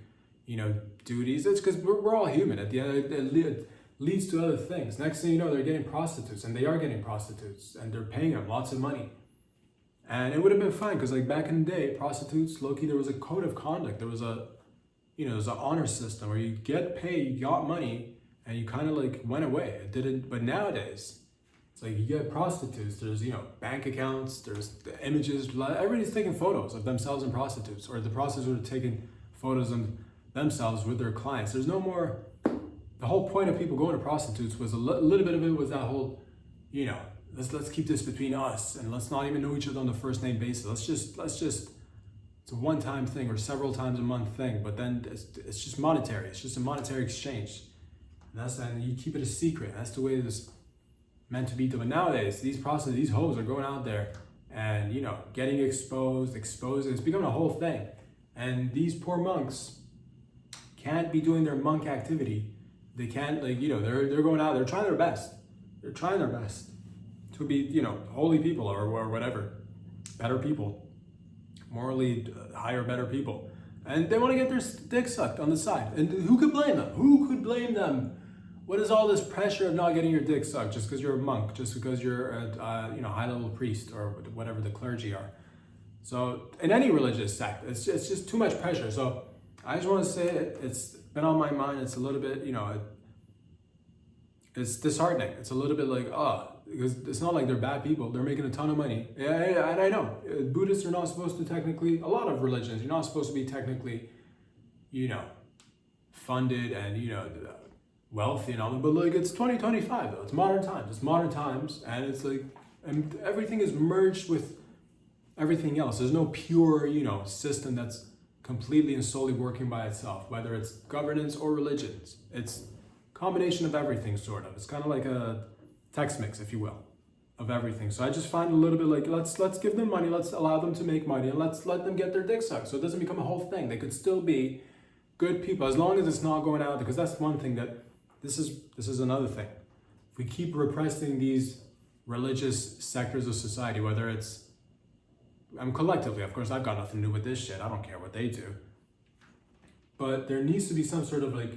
duties. It's because we're all human. At the end, it leads to other things. Next thing you know, they're getting prostitutes, and they are getting prostitutes, and they're paying them lots of money. And it would have been fine, because back in the day, prostitutes, low-key, there was a code of conduct. There was there's an honor system where you get paid, you got money, and you kind of went away. It didn't, but nowadays, it's you get prostitutes, there's, bank accounts, there's the images, everybody's taking photos of themselves and prostitutes, or the prostitutes are taking photos of themselves with their clients. There's no more, the whole point of people going to prostitutes was a little bit of it was that whole, let's keep this between us, and let's not even know each other on the first name basis. Let's just it's a one-time thing or several times a month thing, but then it's just monetary. It's just a monetary exchange. And you keep it a secret. That's the way it is meant to be done. But nowadays, these prostitutes, these hoes are going out there and, getting exposed. It's becoming a whole thing. And these poor monks can't be doing their monk activity. They can't, like, you know, they're going out, they're trying their best. They're trying their best to be, you know, holy people or whatever, better people, morally higher, better people. And they want to get their dick sucked on the side. And who could blame them? Who could blame them? What is all this pressure of not getting your dick sucked just because you're a monk, just because you're a you know, high-level priest or whatever the clergy are? So in any religious sect, it's just too much pressure. So I just want to say it's been on my mind. It's a little bit, you know, it's disheartening. It's a little bit like, because it's not like they're bad people. They're making a ton of money. Yeah, and I know Buddhists are not supposed to technically, a lot of religions, you're not supposed to be technically, you know, funded and, you know, wealthy and all that. But like, it's 2025 though. It's modern times. It's modern times, and it's like, and everything is merged with everything else. There's no pure, you know, system that's completely and solely working by itself, whether it's governance or religions. It's a combination of everything, sort of. It's kind of like a Tex mix, if you will, of everything. So I just find a little bit like, let's give them money, let's allow them to make money, and let's let them get their dick sucked, so it doesn't become a whole thing. They could still be good people as long as it's not going out, because that's one thing that this is another thing. If we keep repressing these religious sectors of society, whether it's collectively, of course, I've got nothing to do with this shit. I don't care what they do. But there needs to be some sort of like,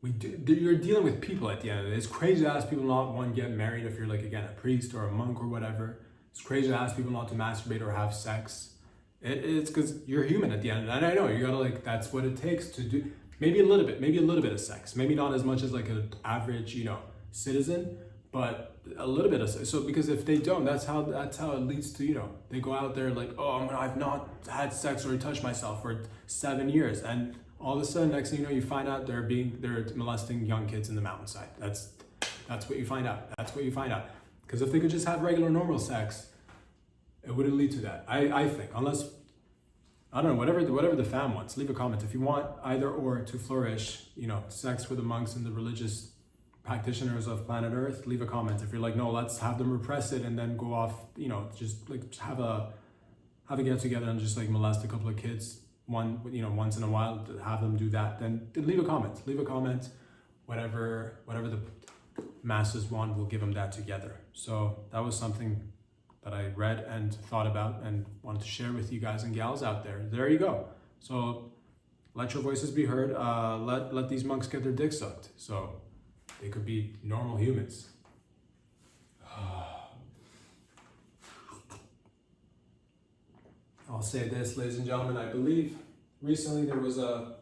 you're dealing with people at the end of it. It's crazy to ask people not, one, get married if you're like, again, a priest or a monk or whatever. It's crazy to ask people not to masturbate or have sex. It's because you're human at the end. And I know you gotta, like, that's what it takes to do. Maybe a little bit of sex. Maybe not as much as like an average, you know, citizen, but a little bit of sex. So because if they don't, that's how it leads to, you know, they go out there like, oh, I've not had sex or touched myself for 7 years, and all of a sudden, next thing you know, you find out they're molesting young kids in the mountainside. That's what you find out. That's what you find out. Because if they could just have regular, normal sex, it wouldn't lead to that. I think, unless, I don't know, whatever the fam wants. Leave a comment if you want either or to flourish. You know, sex with the monks and the religious practitioners of planet Earth. Leave a comment. If you're like, no, let's have them repress it and then go off. You know, just like have a get together and just like molest a couple of kids. Once in a while, to have them do that, then leave a comment. Whatever the masses want, we'll give them that together. So that was something that I read and thought about and wanted to share with you guys and gals out there. There you go. So let your voices be heard. Let these monks get their dick sucked, so they could be normal humans. I'll say this, ladies and gentlemen, I believe recently there was a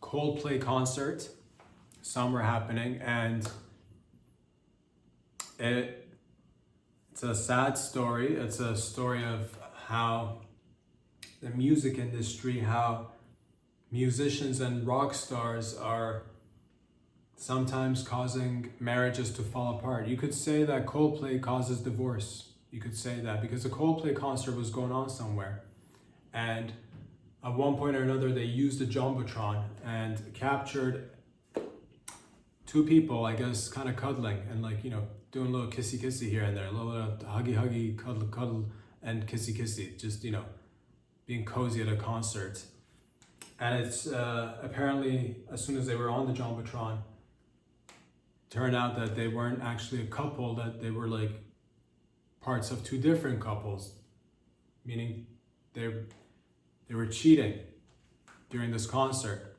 Coldplay concert somewhere happening, and it's a sad story. It's a story of how the music industry, how musicians and rock stars are sometimes causing marriages to fall apart. You could say that Coldplay causes divorce. You could say that because a Coldplay concert was going on somewhere, and at one point or another they used a jumbotron and captured two people, I guess, kind of cuddling and, like, you know, doing a little kissy here and there, a little huggy, cuddle, and kissy, just, you know, being cozy at a concert. And it's apparently, as soon as they were on the jumbotron, turned out that they weren't actually a couple, that they were like parts of two different couples, meaning they were cheating during this concert.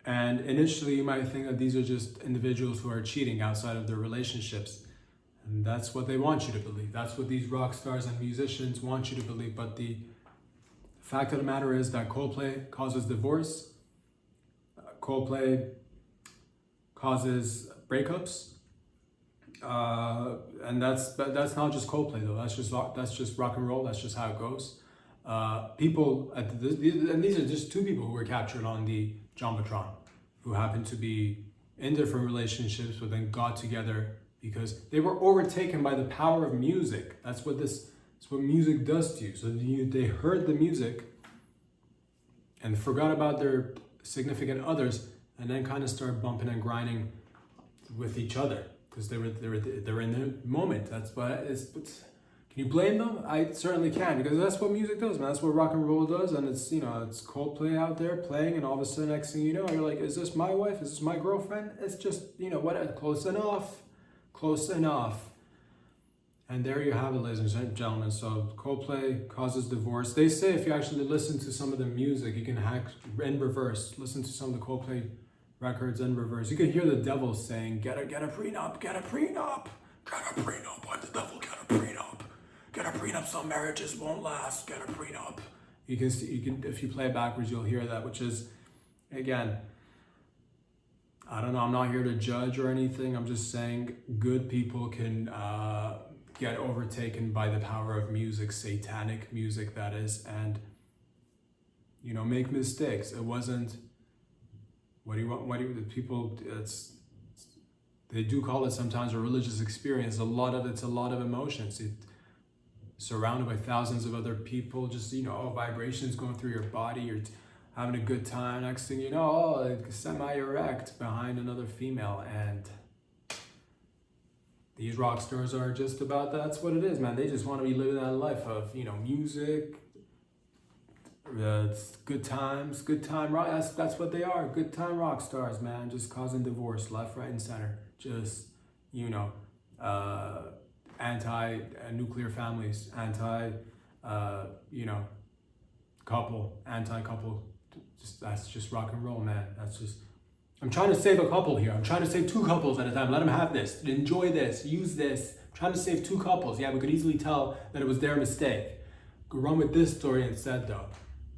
And initially you might think that these are just individuals who are cheating outside of their relationships, and that's what they want you to believe. That's what these rock stars and musicians want you to believe. But the fact of the matter is that Coldplay causes divorce. Coldplay causes breakups. And that's not just Coldplay though. That's just rock and roll. That's just how it goes. People and these are just two people who were captured on the jumbotron, who happened to be in different relationships, but then got together because they were overtaken by the power of music. That's what music does to you. So they heard the music and forgot about their significant others, and then kind of started bumping and grinding with each other because they were in the moment. That's what it's. Can you blame them? I certainly can, because that's what music does, man. That's what rock and roll does, and it's, you know, it's Coldplay out there playing, and all of a sudden, next thing you know, you're like, is this my wife? Is this my girlfriend? It's just, you know what, close enough. Close enough. And there you have it, ladies and gentlemen. So Coldplay causes divorce. They say if you actually listen to some of the music, you can hack in reverse. Listen to some of the Coldplay records in reverse. You can hear the devil saying, get a prenup, get a prenup, get a prenup. Why the devil get a prenup? Get a prenup, some marriages won't last. Get a prenup. You can see, if you play it backwards, you'll hear that, which is, again, I don't know, I'm not here to judge or anything. I'm just saying good people can get overtaken by the power of music, satanic music that is, and, you know, make mistakes. It wasn't, the people, they do call it sometimes a religious experience. It's a lot of emotions. Surrounded by thousands of other people, just, you know, vibrations going through your body, you're having a good time. Next thing you know, like semi-erect behind another female. And these rock stars are just about, that's what it is, man. They just want to be living that life of, you know, music, good times, good time rock. That's what they are, good time rock stars, man. Just causing divorce left, right, and center. Just, you know, anti-nuclear families, you know, anti-couple. That's just rock and roll, man. That's just, I'm trying to save a couple here. I'm trying to save 2 couples at a time. Let them have this. Enjoy this. Use this. I'm trying to save 2 couples. Yeah, we could easily tell that it was their mistake. Go run with this story instead, though.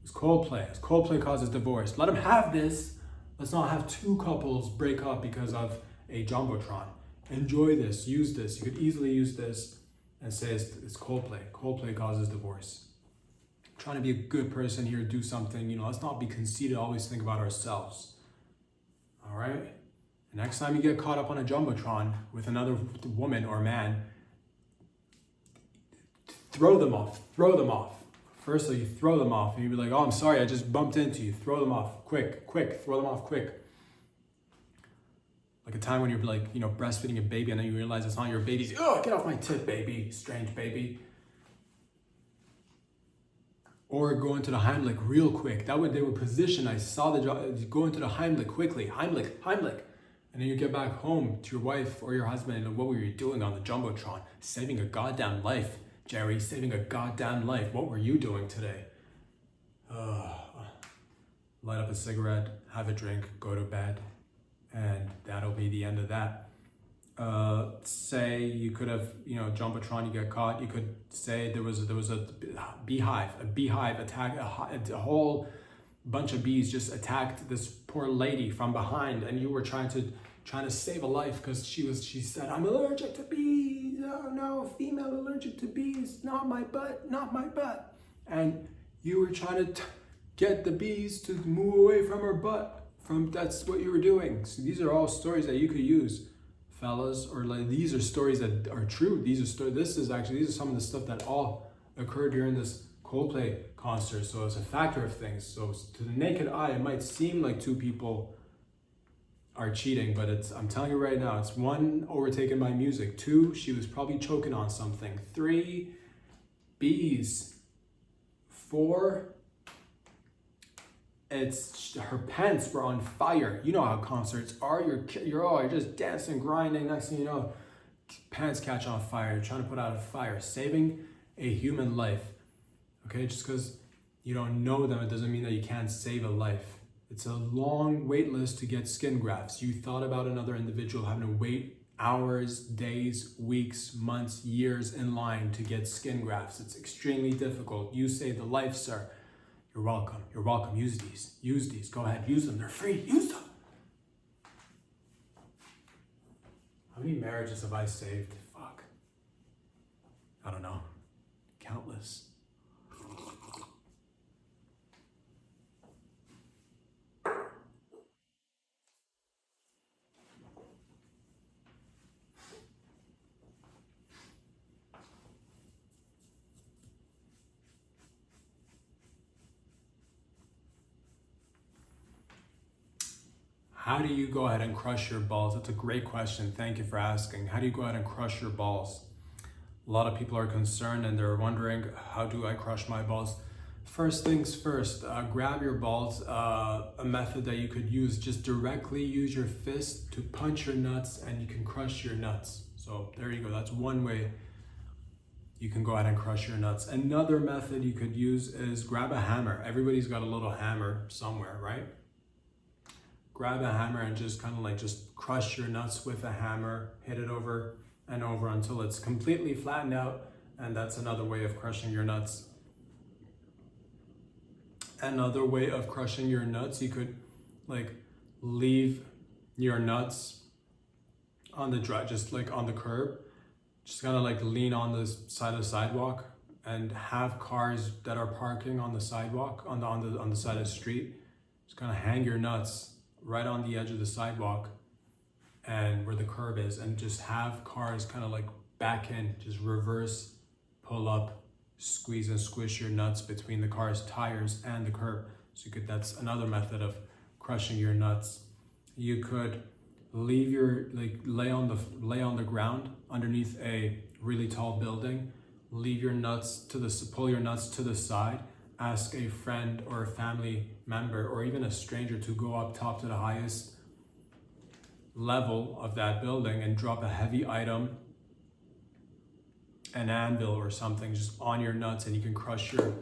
It's Coldplay. Coldplay causes divorce. Let them have this. Let's not have 2 couples break up because of a Jumbotron. Enjoy this. Use this. You could easily use this and say it's Coldplay. Coldplay causes divorce. I'm trying to be a good person here, do something. You know, let's not be conceited, always think about ourselves. All right? Next time you get caught up on a Jumbotron with another woman or man, throw them off. Throw them off. Firstly, you throw them off and you'd be like, oh, I'm sorry, I just bumped into you. Throw them off. Quick. Throw them off quick. Like a time when you're like, you know, breastfeeding a baby and then you realize it's not your baby's. Oh, get off my tit, baby. Strange baby. Or go into the Heimlich real quick. That way they were positioned. I saw the go into the Heimlich quickly. Heimlich. And then you get back home to your wife or your husband and what were you doing on the Jumbotron? Saving a goddamn life, Jerry. Saving a goddamn life. What were you doing today? Light up a cigarette, have a drink, go to bed. And that'll be the end of that. Say you could have, you know, Jumbotron, you get caught. You could say there was a beehive attack, a whole bunch of bees just attacked this poor lady from behind, and you were trying to save a life because she said, I'm allergic to bees. Oh no, female allergic to bees. Not my butt. And you were trying to get the bees to move away from her butt. That's what you were doing. So these are all stories that you could use, fellas, or like these are stories that are true. These are some of the stuff that all occurred during this Coldplay concert. So it's a factor of things. So to the naked eye, it might seem like 2 people are cheating, but I'm telling you right now, it's 1, overtaken by music. 2, she was probably choking on something. 3, bees. 4, it's her pants were on fire. You know how concerts are. You're just dancing, grinding. Next thing you know, pants catch on fire. You're trying to put out a fire, saving a human life. Okay, just because you don't know them, it doesn't mean that you can't save a life. It's a long wait list to get skin grafts. You thought about another individual having to wait hours, days, weeks, months, years in line to get skin grafts. It's extremely difficult. You saved a life, sir. You're welcome. Use these. Go ahead. Use them. They're free. Use them. How many marriages have I saved? Fuck. I don't know. Countless. How do you go ahead and crush your balls? That's a great question. Thank you for asking. How do you go ahead and crush your balls? A lot of people are concerned and they're wondering, how do I crush my balls? First things first, grab your balls. A method that you could use, just directly use your fist to punch your nuts and you can crush your nuts. So there you go, that's one way you can go ahead and crush your nuts. Another method you could use is grab a hammer. Everybody's got a little hammer somewhere, right? Grab a hammer and just kind of like just crush your nuts with a hammer, hit it over and over until it's completely flattened out, and that's another way of crushing your nuts. Another way of crushing your nuts, you could like leave your nuts on the just like on the curb, just kind of like lean on the side of the sidewalk and have cars that are parking on the sidewalk on the side of the street, just kind of hang your nuts right on the edge of the sidewalk and where the curb is, and just have cars kind of like back in, just reverse, pull up, squeeze and squish your nuts between the car's tires and the curb. So you could, that's another method of crushing your nuts. You could leave your, like lay on the ground underneath a really tall building, leave your nuts pull your nuts to the side, ask a friend or a family member or even a stranger to go up top to the highest level of that building and drop a heavy item, an anvil or something, just on your nuts, and you can crush your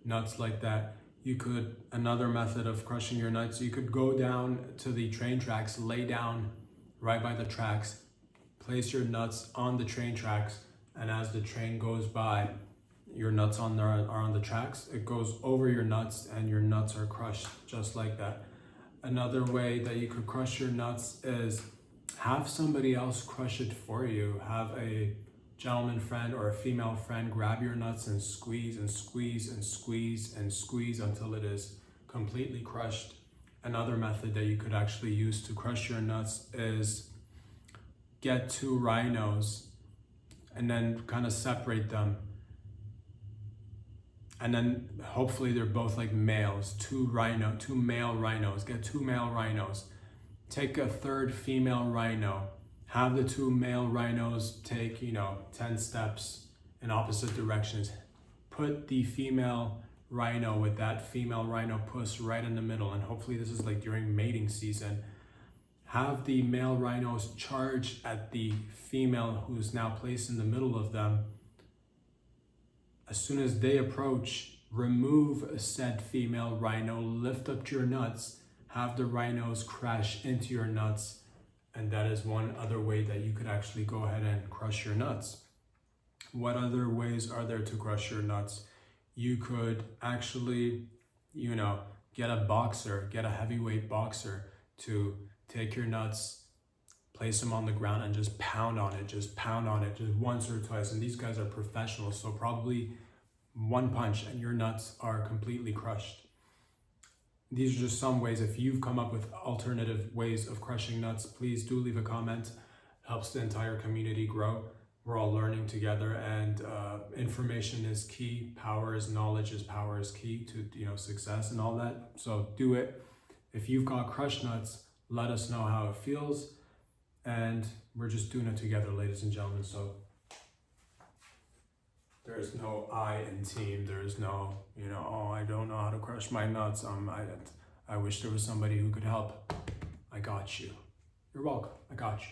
nuts like that. You could, another method of crushing your nuts, you could go down to the train tracks, lay down right by the tracks, place your nuts on the train tracks, and as the train goes by, your nuts are on the tracks, it goes over your nuts and your nuts are crushed just like that. Another way that you could crush your nuts is have somebody else crush it for you. Have a gentleman friend or a female friend grab your nuts and squeeze and squeeze and squeeze and squeeze until it is completely crushed. Another method that you could actually use to crush your nuts is get two rhinos and then kind of separate them. And then hopefully they're both like males, two male rhinos, get two male rhinos. Take a third female rhino, have the two male rhinos take, 10 steps in opposite directions. Put the female rhino with that female rhino puss right in the middle, and hopefully this is like during mating season. Have the male rhinos charge at the female who's now placed in the middle of them. As soon as they approach, remove said female rhino, lift up your nuts, have the rhinos crash into your nuts, and that is one other way that you could actually go ahead and crush your nuts. What other ways are there to crush your nuts? You could actually, get a heavyweight boxer to take your nuts, place them on the ground and just pound on it just once or twice. And these guys are professionals, so probably one punch and your nuts are completely crushed. These are just some ways. If you've come up with alternative ways of crushing nuts, please do leave a comment. Helps the entire community grow. We're all learning together, and information is key. Knowledge is power is key to success and all that. So do it. If you've got crushed nuts, let us know how it feels. And we're just doing it together, ladies and gentlemen. So there's no I in team. There's no, oh, I don't know how to crush my nuts. I wish there was somebody who could help. I got you. You're welcome. I got you.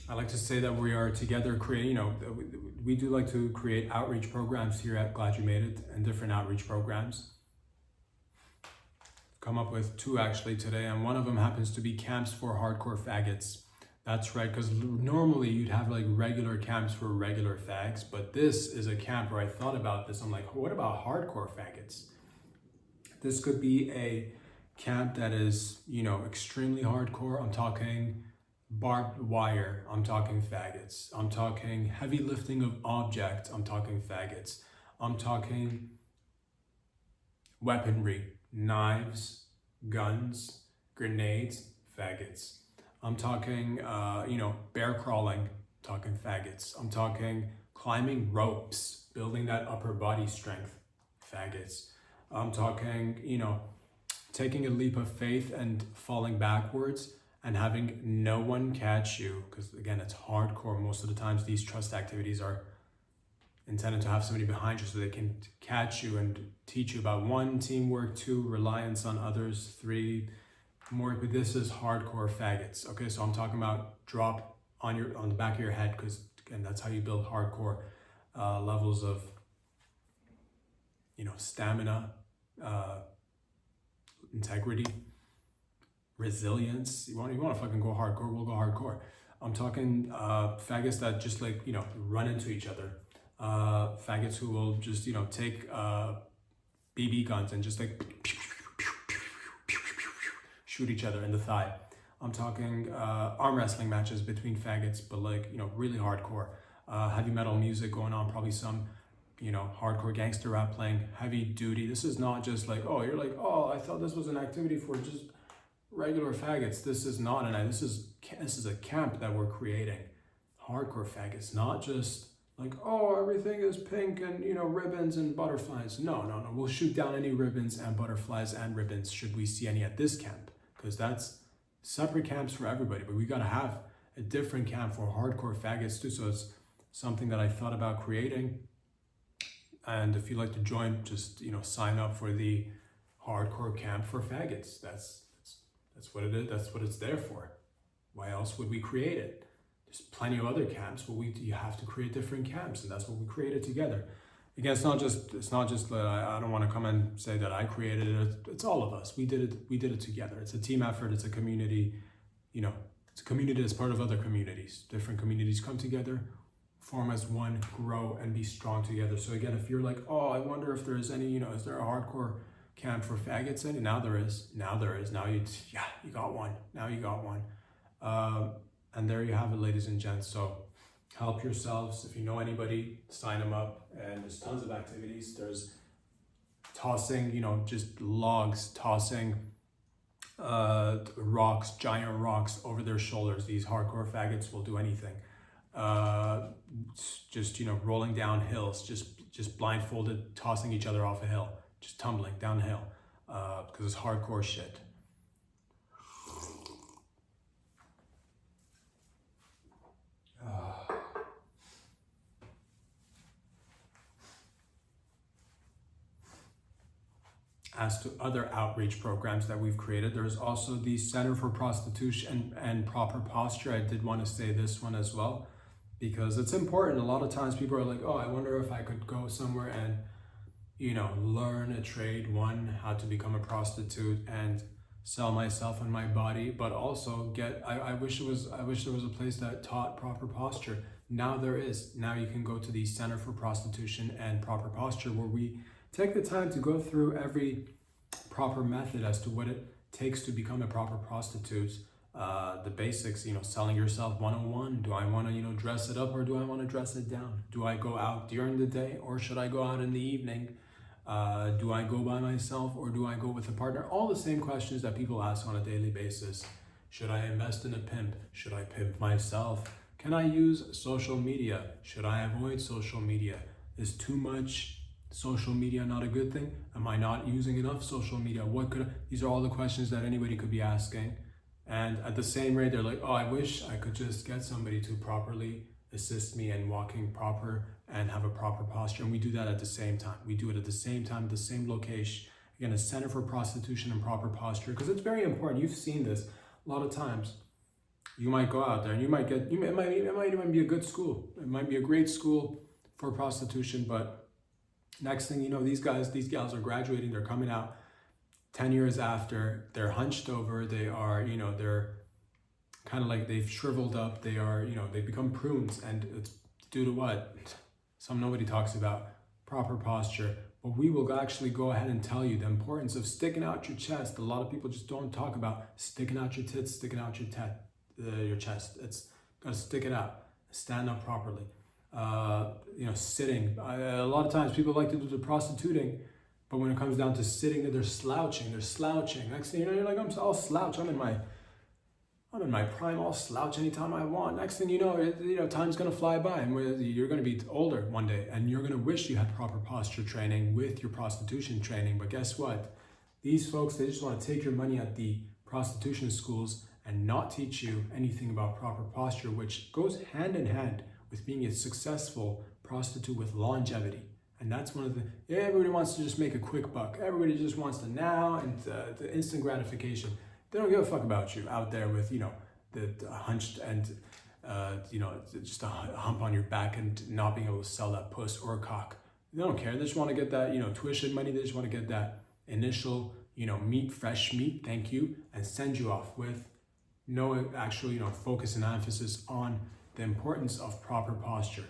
I like to say that we are together creating, we do like to create outreach programs here at Glad You Made It, and different outreach programs. Come up with two actually today, and one of them happens to be camps for hardcore faggots. That's right, because normally you'd have like regular camps for regular fags, but this is a camp where I thought about this. I'm like, what about hardcore faggots? This could be a camp that is, extremely hardcore. I'm talking barbed wire, I'm talking faggots. I'm talking heavy lifting of objects, I'm talking faggots. I'm talking weaponry, knives, guns, grenades, faggots. I'm talking, bear crawling, talking faggots. I'm talking climbing ropes, building that upper body strength, faggots. I'm talking, taking a leap of faith and falling backwards and having no one catch you, because again, it's hardcore. Most of the times these trust activities are intended to have somebody behind you so they can catch you and teach you about 1, teamwork, 2, reliance on others, 3, more. But this is hardcore faggots. Okay, so I'm talking about drop on the back of your head, because again, that's how you build hardcore levels of, you know, stamina, integrity, resilience. You want to fucking go hardcore, we'll go hardcore. I'm talking faggots that just, like, you know, run into each other. Faggots who will just, you know, take BB guns and just like shoot each other in the thigh. I'm talking arm wrestling matches between faggots, but like, you know, really hardcore. Heavy metal music going on, probably some, you know, hardcore gangster rap playing, heavy duty. This is not just like, oh, you're like, oh, I thought this was an activity for just regular faggots. This is not this is a camp that we're creating. Hardcore faggots, not just like, oh, everything is pink and, you know, ribbons and butterflies. No. We'll shoot down any ribbons and butterflies and ribbons should we see any at this camp, because that's separate camps for everybody. But we got to have a different camp for hardcore faggots too. So it's something that I thought about creating. And if you'd like to join, just, you know, sign up for the hardcore camp for faggots. That's what it is. That's what it's there for. Why else would we create it? There's plenty of other camps, but you have to create different camps, and that's what we created together. Again, it's not just I don't want to come and say that I created it. It's all of us. We did it together. It's a team effort. It's a community. You know, it's a community that's part of other communities. Different communities come together, form as one, grow, and be strong together. So again, if you're like, oh, I wonder if there's any, you know, is there a hardcore camp for faggots? And now there is. Now you got one. Now you got one. And there you have it, ladies and gents. So help yourselves. If you know anybody, sign them up. And there's tons of activities. There's tossing, you know, just logs, tossing rocks, giant rocks over their shoulders. These hardcore faggots will do anything. Just, you know, rolling down hills, just blindfolded, tossing each other off a hill, just tumbling down the hill, because it's hardcore shit. As to other outreach programs that we've created, there's also the Center for Prostitution and Proper Posture. I did want to say this one as well, because it's important. A lot of times people are like, oh, I wonder if I could go somewhere and, you know, learn a trade, one, how to become a prostitute and sell myself and my body, but also I wish there was a place that taught proper posture. Now there is. Now you can go to the Center for Prostitution and Proper Posture, where we take the time to go through every proper method as to what it takes to become a proper prostitute. The basics, you know, selling yourself 101. Do I want to, you know, dress it up, or do I want to dress it down? Do I go out during the day, or should I go out in the evening? Do I go by myself, or do I go with a partner? All the same questions that people ask on a daily basis. Should I invest in a pimp? Should I pimp myself? Can I use social media? Should I avoid social media? Is too much social media not a good thing? Am I not using enough social media? These are all the questions that anybody could be asking. And at the same rate, they're like, oh, I wish I could just get somebody to properly assist me in walking proper and have a proper posture. And we do that at the same time. We do it at the same time, the same location. Again, a Center for Prostitution and Proper Posture, because it's very important. You've seen this a lot of times. You might go out there and it might even be a good school. It might be a great school for prostitution, but next thing you know, these gals are graduating, they're coming out 10 years after, they're hunched over, they are, you know, they're kind of like they've shriveled up, they are, you know, they become prunes. And it's due to what? Nobody talks about proper posture. But we will actually go ahead and tell you the importance of sticking out your chest. A lot of people just don't talk about sticking out your tits, sticking out your chest. It's gotta stick it out, stand up properly. You know, sitting. A lot of times people like to do the prostituting, but when it comes down to sitting, they're slouching. Next thing you know, you're like, I'll slouch. I'm in my prime. I'll slouch anytime I want. Next thing you know, time's gonna fly by, and you're gonna be older one day, and you're gonna wish you had proper posture training with your prostitution training. But guess what? These folks, they just want to take your money at the prostitution schools and not teach you anything about proper posture, which goes hand in hand with being a successful prostitute with longevity. And that's one of the, everybody wants to just make a quick buck. Everybody just wants the now and the instant gratification. They don't give a fuck about you out there with, the hunched and, just a hump on your back and not being able to sell that puss or cock. They don't care. They just want to get that, tuition money. They just want to get that initial, fresh meat, thank you, and send you off with no actual, focus and emphasis on the importance of proper posture.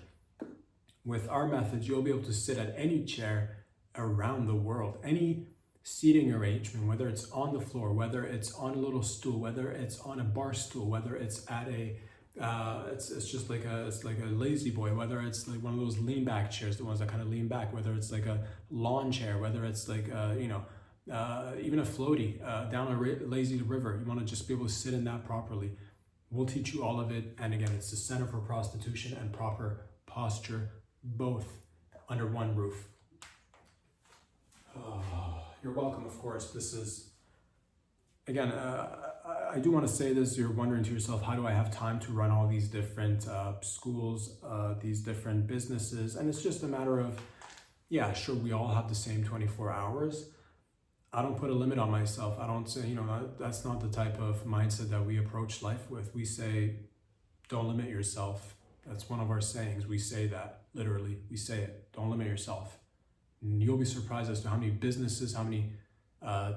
With our methods, you'll be able to sit at any chair around the world, any seating arrangement, whether it's on the floor, whether it's on a little stool, whether it's on a bar stool, whether it's at a it's just like a lazy boy, whether it's like one of those lean back chairs, the ones that kind of lean back, whether it's like a lawn chair, whether it's like even a floaty down a lazy river. You want to just be able to sit in that properly. We'll teach you all of it. And again, it's the Center for Prostitution and Proper Posture, both under one roof. You're welcome, of course. This is, again, I do want to say this. You're wondering to yourself, how do I have time to run all these different schools, these different businesses? And it's just a matter of, yeah, sure, we all have the same 24 hours. I don't put a limit on myself. I don't say, that's not the type of mindset that we approach life with. We say, don't limit yourself. That's one of our sayings. We say that, literally. We say it. Don't limit yourself. And you'll be surprised as to how many businesses, how many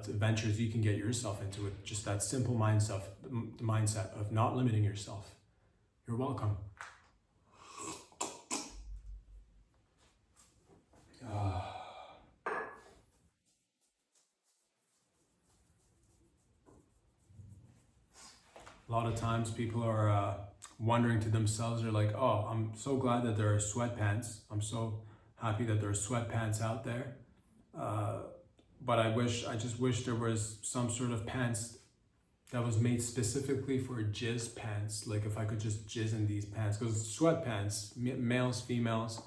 ventures you can get yourself into with just that simple mindset of not limiting yourself. You're welcome. A lot of times people are wondering to themselves, they're like, oh, I'm so glad that there are sweatpants. I'm so happy that there are sweatpants out there. But I just wish there was some sort of pants that was made specifically for jizz pants. Like if I could just jizz in these pants, because sweatpants, males, females,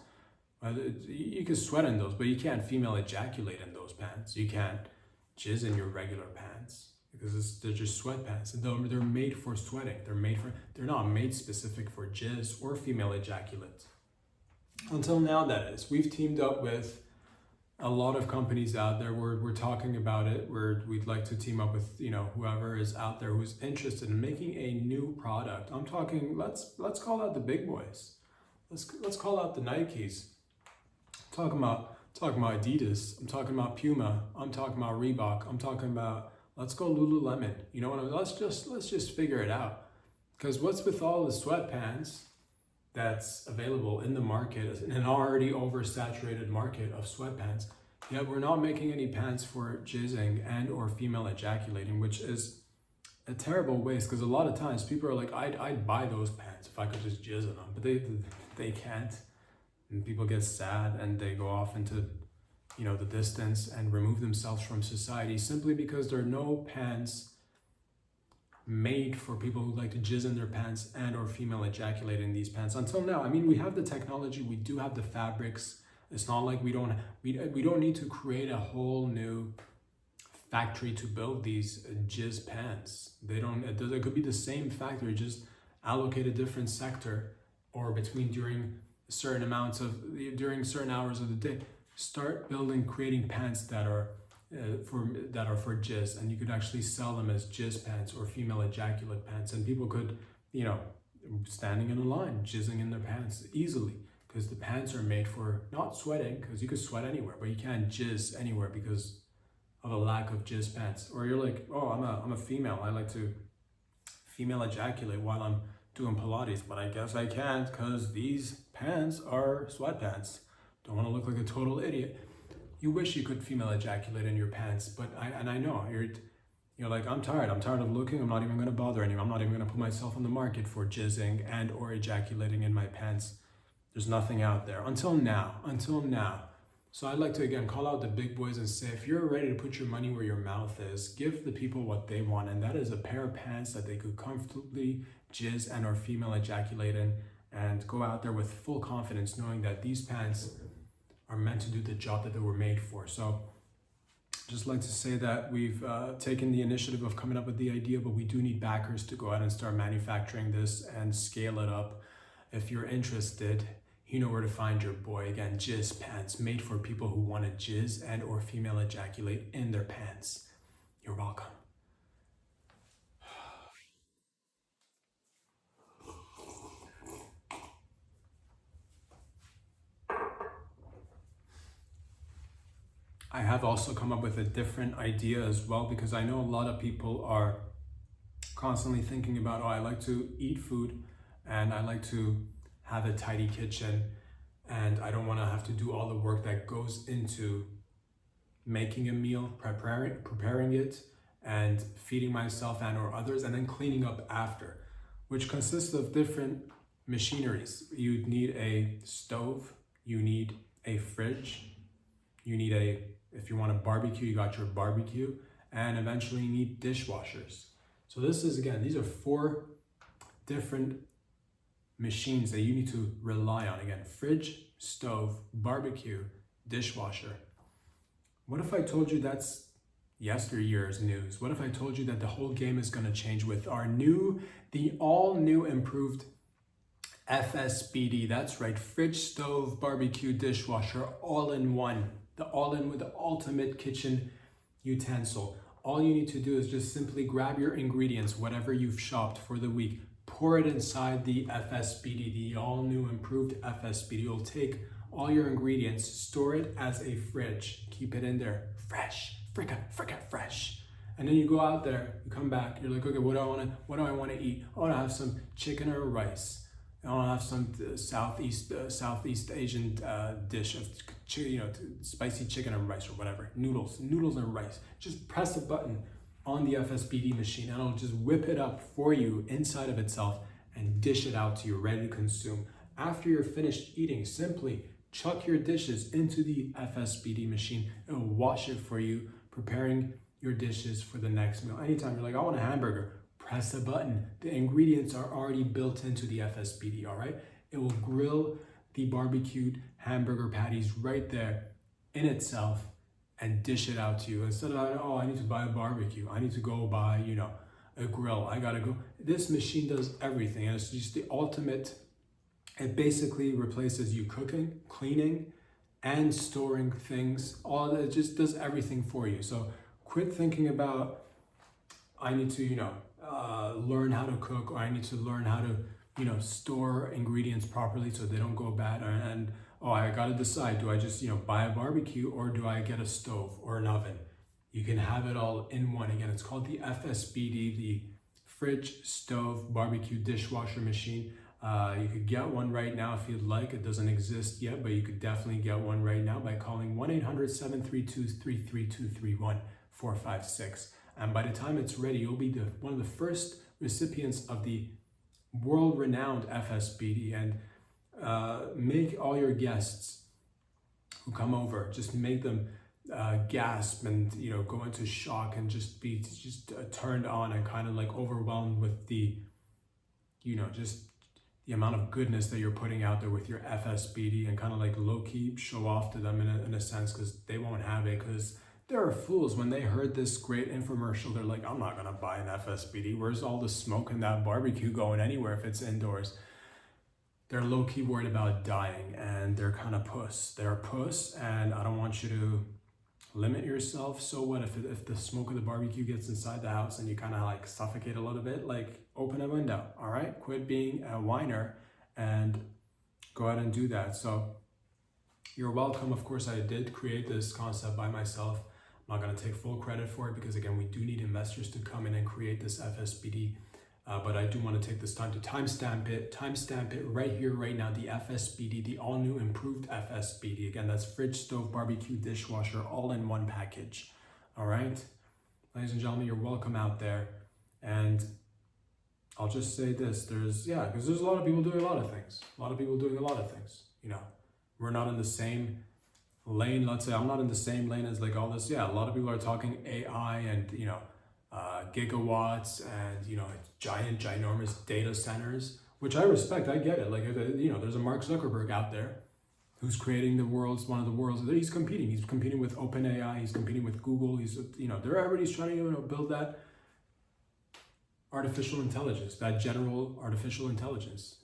you can sweat in those, but you can't female ejaculate in those pants. You can't jizz in your regular pants because they're just sweatpants, and they're made for sweating. They're not made specific for jizz or female ejaculate. Until now, that is. We've teamed up with a lot of companies out there. We're talking about it. We'd like to team up with whoever is out there who's interested in making a new product. I'm talking. Let's call out the big boys. Let's call out the Nikes. I'm talking about Adidas. I'm talking about Puma. I'm talking about Reebok. I'm talking about, let's go Lululemon. You know what I mean? Let's just figure it out. Because what's with all the sweatpants that's available in the market, in an already oversaturated market of sweatpants, yet we're not making any pants for jizzing and or female ejaculating, which is a terrible waste. Because a lot of times people are like, I'd buy those pants if I could just jizz in them, but they can't, and people get sad and they go off into the distance and remove themselves from society simply because there are no pants made for people who like to jizz in their pants and or female ejaculate in these pants. Until now, we have the technology, we do have the fabrics. It's not like we don't need to create a whole new factory to build these jizz pants. It could be the same factory, just allocate a different sector or during certain hours of the day. Start creating pants that are for jizz, and you could actually sell them as jizz pants or female ejaculate pants, and people could, standing in a line, jizzing in their pants easily, because the pants are made for not sweating, because you could sweat anywhere, but you can't jizz anywhere because of a lack of jizz pants. Or you're like, oh, I'm a female, I like to female ejaculate while I'm doing Pilates, but I guess I can't because these pants are sweatpants. Don't want to look like a total idiot. You wish you could female ejaculate in your pants, but I know you're like, I'm tired of looking. I'm not even going to bother anymore. I'm not even going to put myself on the market for jizzing and or ejaculating in my pants. There's nothing out there until now. So I'd like to again call out the big boys and say, if you're ready to put your money where your mouth is, give the people what they want, and that is a pair of pants that they could comfortably jizz and or female ejaculate in, and go out there with full confidence knowing that these pants are meant to do the job that they were made for. So Just like to say that we've taken the initiative of coming up with the idea, but we do need backers to go out and start manufacturing this and scale it up. If you're interested, you know where to find your boy. Again, jizz pants, made for people who want to jizz and or female ejaculate in their pants. You're welcome. I have also come up with a different idea as well, because I know a lot of people are constantly thinking about, oh, I like to eat food and I like to have a tidy kitchen and I don't want to have to do all the work that goes into making a meal, preparing it and feeding myself and or others, and then cleaning up after, which consists of different machineries. You need a stove, you need a fridge, you need if you want to barbecue, you got your barbecue, and eventually you need dishwashers. So this is, again, these are 4 different machines that you need to rely on. Again, fridge, stove, barbecue, dishwasher. What if I told you that's yesteryear's news? What if I told you that the whole game is going to change with the all new improved FSBD? That's right, fridge, stove, barbecue, dishwasher, all in one. The all-in with the ultimate kitchen utensil. All you need to do is just simply grab your ingredients, whatever you've shopped for the week, pour it inside the FSBD, the all-new improved FSBD. You'll take all your ingredients, store it as a fridge, keep it in there, fresh, fricka fresh. And then you go out there, you come back, you're like, okay, what do I want to eat? I want to have some chicken or rice. I want to have some Southeast Asian dish of, spicy chicken and rice or whatever. Noodles and rice. Just press a button on the FSBD machine and it'll just whip it up for you inside of itself and dish it out to you, ready to consume. After you're finished eating, simply chuck your dishes into the FSBD machine. It'll wash it for you, preparing your dishes for the next meal. Anytime you're like, I want a hamburger, press a button. The ingredients are already built into the FSBD, all right? It will grill the barbecued hamburger patties right there in itself and dish it out to you. Instead of, oh, I need to buy a barbecue. I need to go buy, a grill. I gotta go. This machine does everything. And it's just the ultimate. It basically replaces you cooking, cleaning, and storing things. It just does everything for you. So quit thinking about, I need to, learn how to cook, or I need to learn how to, store ingredients properly so they don't go bad. And I got to decide, do I just, buy a barbecue or do I get a stove or an oven? You can have it all in one. Again, it's called the FSBD, the fridge, stove, barbecue, dishwasher machine. You could get one right now if you'd like. It doesn't exist yet, but you could definitely get one right now by calling 1-800-732-33231-456. And by the time it's ready, you'll be one of the first recipients of the world-renowned FSBD. And make all your guests who come over, just make them gasp and go into shock and just be turned on and kind of like overwhelmed with the just the amount of goodness that you're putting out there with your FSBD, and kind of like low-key show off to them in a sense, because they won't have it, because there are fools when they heard this great infomercial, they're like, I'm not gonna buy an FSBD. Where's all the smoke and that barbecue going anywhere if it's indoors? They're low-key worried about dying, and they're kind of puss. They're a puss, and I don't want you to limit yourself. So what if the smoke of the barbecue gets inside the house and you kind of like suffocate a little bit? Like, open a window, all right? Quit being a whiner and go ahead and do that. So you're welcome. Of course, I did create this concept by myself. I'm not going to take full credit for it because, again, we do need investors to come in and create this FSBD. But I do want to take this time to timestamp it right here, right now, the FSBD, the all-new improved FSBD. Again, that's fridge, stove, barbecue, dishwasher, all in one package. All right? Ladies and gentlemen, you're welcome out there. And I'll just say this, because there's a lot of people doing a lot of things. We're not in the same lane. Let's say I'm not in the same lane as like all this. Yeah, a lot of people are talking AI and, gigawatts and, ginormous data centers, which I respect. I get it. Like, there's a Mark Zuckerberg out there who's creating one of the world's, he's competing with OpenAI, he's competing with Google, everybody's trying to build that artificial intelligence, that general artificial intelligence,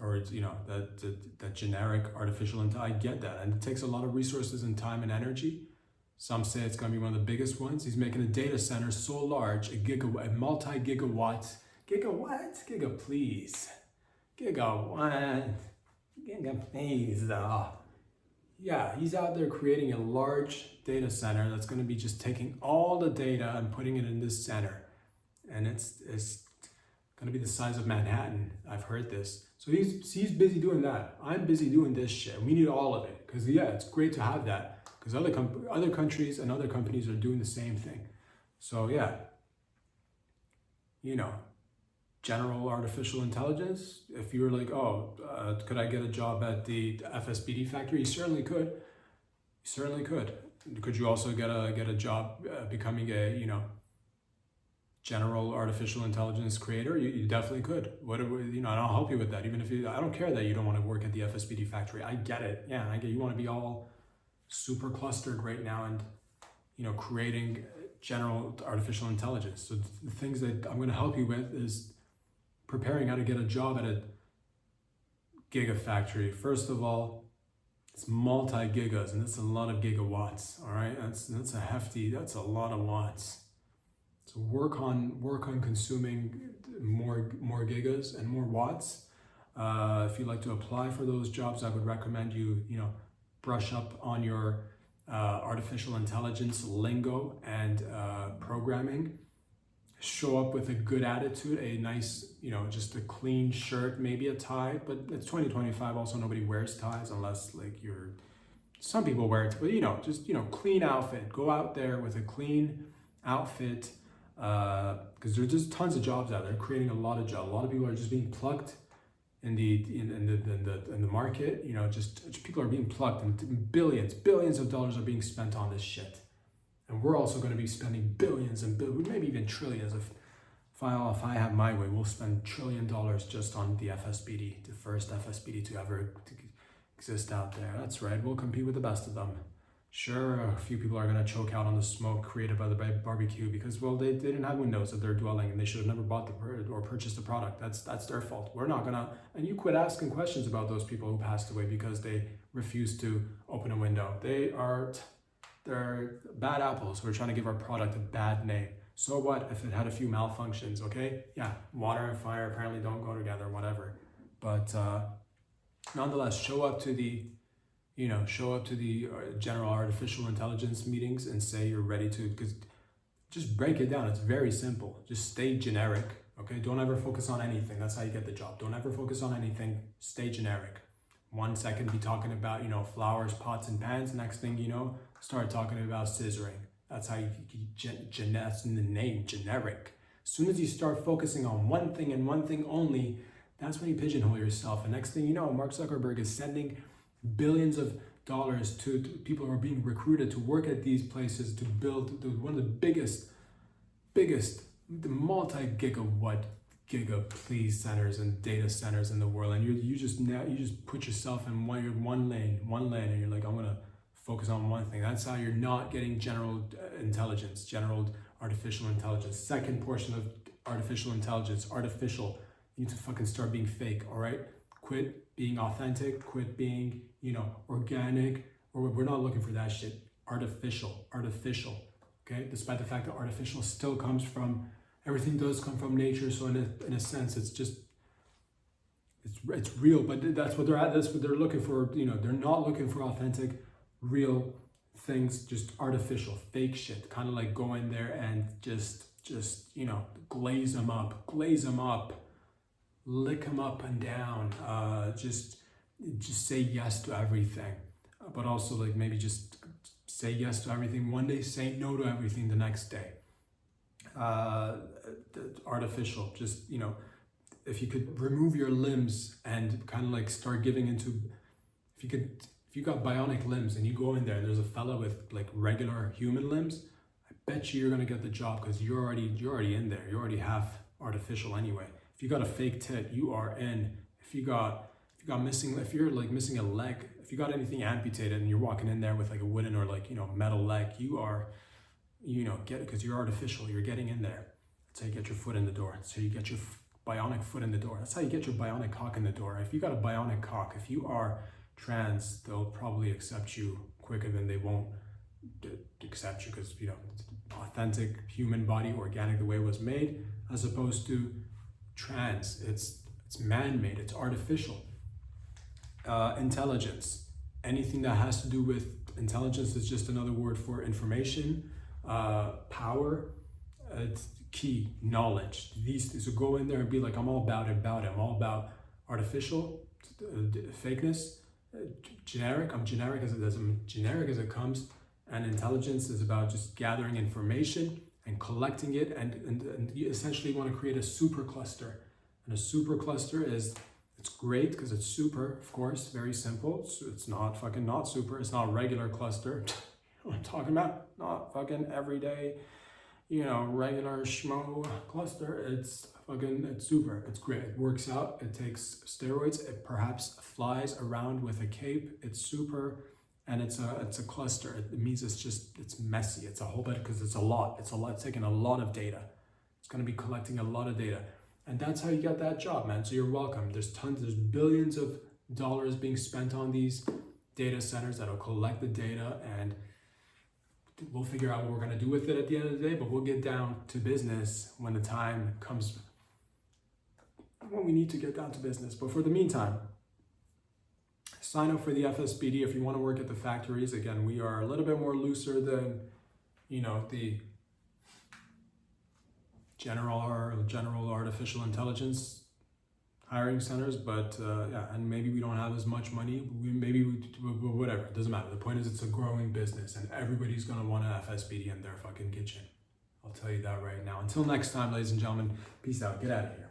or that generic artificial intelligence. I get that, and it takes a lot of resources and time and energy. Some say it's going to be one of the biggest ones. He's making a data center so large, a multi-gigawatt, giga please, please. Yeah, he's out there creating a large data center that's going to be just taking all the data and putting it in this center. And it's going to be the size of Manhattan. I've heard this. So he's busy doing that. I'm busy doing this shit. We need all of it. Because yeah, it's great to have that. Because other countries and other companies are doing the same thing. So yeah, general artificial intelligence. If you were like, could I get a job at the FSBD factory? You certainly could. Could you also get a job becoming a general artificial intelligence creator? You definitely could. And I'll help you with that. Even if I don't care that you don't want to work at the FSBD factory. I get it. Yeah, I get you want to be all super clustered right now and creating general artificial intelligence. So the things that I'm going to help you with is preparing how to get a job at a gigafactory. First of all, it's multi-gigas, and that's a lot of gigawatts. All right, that's a lot of watts. So work on consuming more gigas and more watts. If you'd like to apply for those jobs, I would recommend you brush up on your artificial intelligence lingo and programming. Show up with a good attitude, a nice, just a clean shirt, maybe a tie, but it's 2025. Also, nobody wears ties unless some people wear it, but just clean outfit. Go out there with a clean outfit, because there's just tons of jobs out there, creating a lot of jobs. A lot of people are just being plucked in the market. Just people are being plucked, and billions of dollars are being spent on this shit. And we're also going to be spending billions and maybe even trillions. If I have my way, we'll spend $1 trillion just on the FSBD, the first FSBD to ever exist out there. That's right, we'll compete with the best of them. Sure, a few people are going to choke out on the smoke created by the barbecue because, well, they didn't have windows at their dwelling and they should have never bought or purchased the product. That's their fault. We're not going to, and you quit asking questions about those people who passed away because they refused to open a window. They're bad apples. We're trying to give our product a bad name. So what if it had a few malfunctions, okay? Yeah, water and fire apparently don't go together, whatever. But nonetheless, show up to the general artificial intelligence meetings and say you're ready to, because just break it down. It's very simple. Just stay generic, okay? Don't ever focus on anything. That's how you get the job. Don't ever focus on anything. Stay generic. 1 second be talking about, flowers, pots, and pans. Next thing you know, start talking about scissoring. That's how that's in the name, generic. As soon as you start focusing on one thing and one thing only, that's when you pigeonhole yourself. And next thing you know, Mark Zuckerberg is sending billions of dollars to people who are being recruited to work at these places to build one of the biggest, the multi-gigawatt please centers and data centers in the world, and you just put yourself in one lane, and you're like, I'm gonna focus on one thing. That's how you're not getting general artificial intelligence. Second portion of artificial intelligence, artificial. You need to fucking start being fake. All right, quit being authentic. Quit being organic. Or we're not looking for that shit. Artificial. Okay, despite the fact that artificial still comes from. Everything does come from nature, so in a sense, it's real. But that's what they're at. That's what they're looking for. They're not looking for authentic, real things. Just artificial, fake shit. Kind of like go in there and just glaze them up, lick them up and down. Just say yes to everything, but also maybe just say yes to everything one day, say no to everything the next day. Artificial, just if you could remove your limbs and kind of start giving into, if you got bionic limbs and you go in there and there's a fella with regular human limbs, I bet you're gonna get the job because you're already in there. You already have artificial anyway. If you got a fake tit, you are in. If you got if you're like missing a leg, if you got anything amputated and you're walking in there with like a wooden or like, metal leg, you are, get it because you're artificial, you're getting in there. That's how you get your foot in the door. That's how you get your bionic foot in the door. That's how you get your bionic cock in the door. If you got a bionic cock, if you are trans, they'll probably accept you quicker than they won't accept you because, authentic human body, organic, the way it was made, as opposed to trans. It's man-made, it's artificial. Intelligence. Anything that has to do with intelligence is just another word for information, power, it's key, knowledge. These, so go in there and be like, I'm all about it. I'm all about artificial, fakeness, generic. I'm generic as it comes. And intelligence is about just gathering information and collecting it, and you essentially want to create a super cluster. And a super cluster it's great because it's super, of course, very simple. It's not fucking not super. It's not a regular cluster. You know what I'm talking about? Not fucking everyday, regular schmo cluster. It's super. It's great. It works out. It takes steroids. It perhaps flies around with a cape. It's super. And it's a cluster. It means it's messy. It's a whole bit because it's a lot. It's taking a lot of data. It's going to be collecting a lot of data. And that's how you got that job, man. So you're welcome. There's billions of dollars being spent on these data centers that'll collect the data, and we'll figure out what we're going to do with it at the end of the day, but we'll get down to business when the time comes, when we need to get down to business. But for the meantime, sign up for the FSBD if you want to work at the factories. Again, we are a little bit more looser than, the general artificial intelligence hiring centers, but and maybe we don't have as much money. Whatever, it doesn't matter. The point is, it's a growing business, and everybody's gonna want an FSBD in their fucking kitchen. I'll tell you that right now. Until next time, ladies and gentlemen, peace out. Get out of here.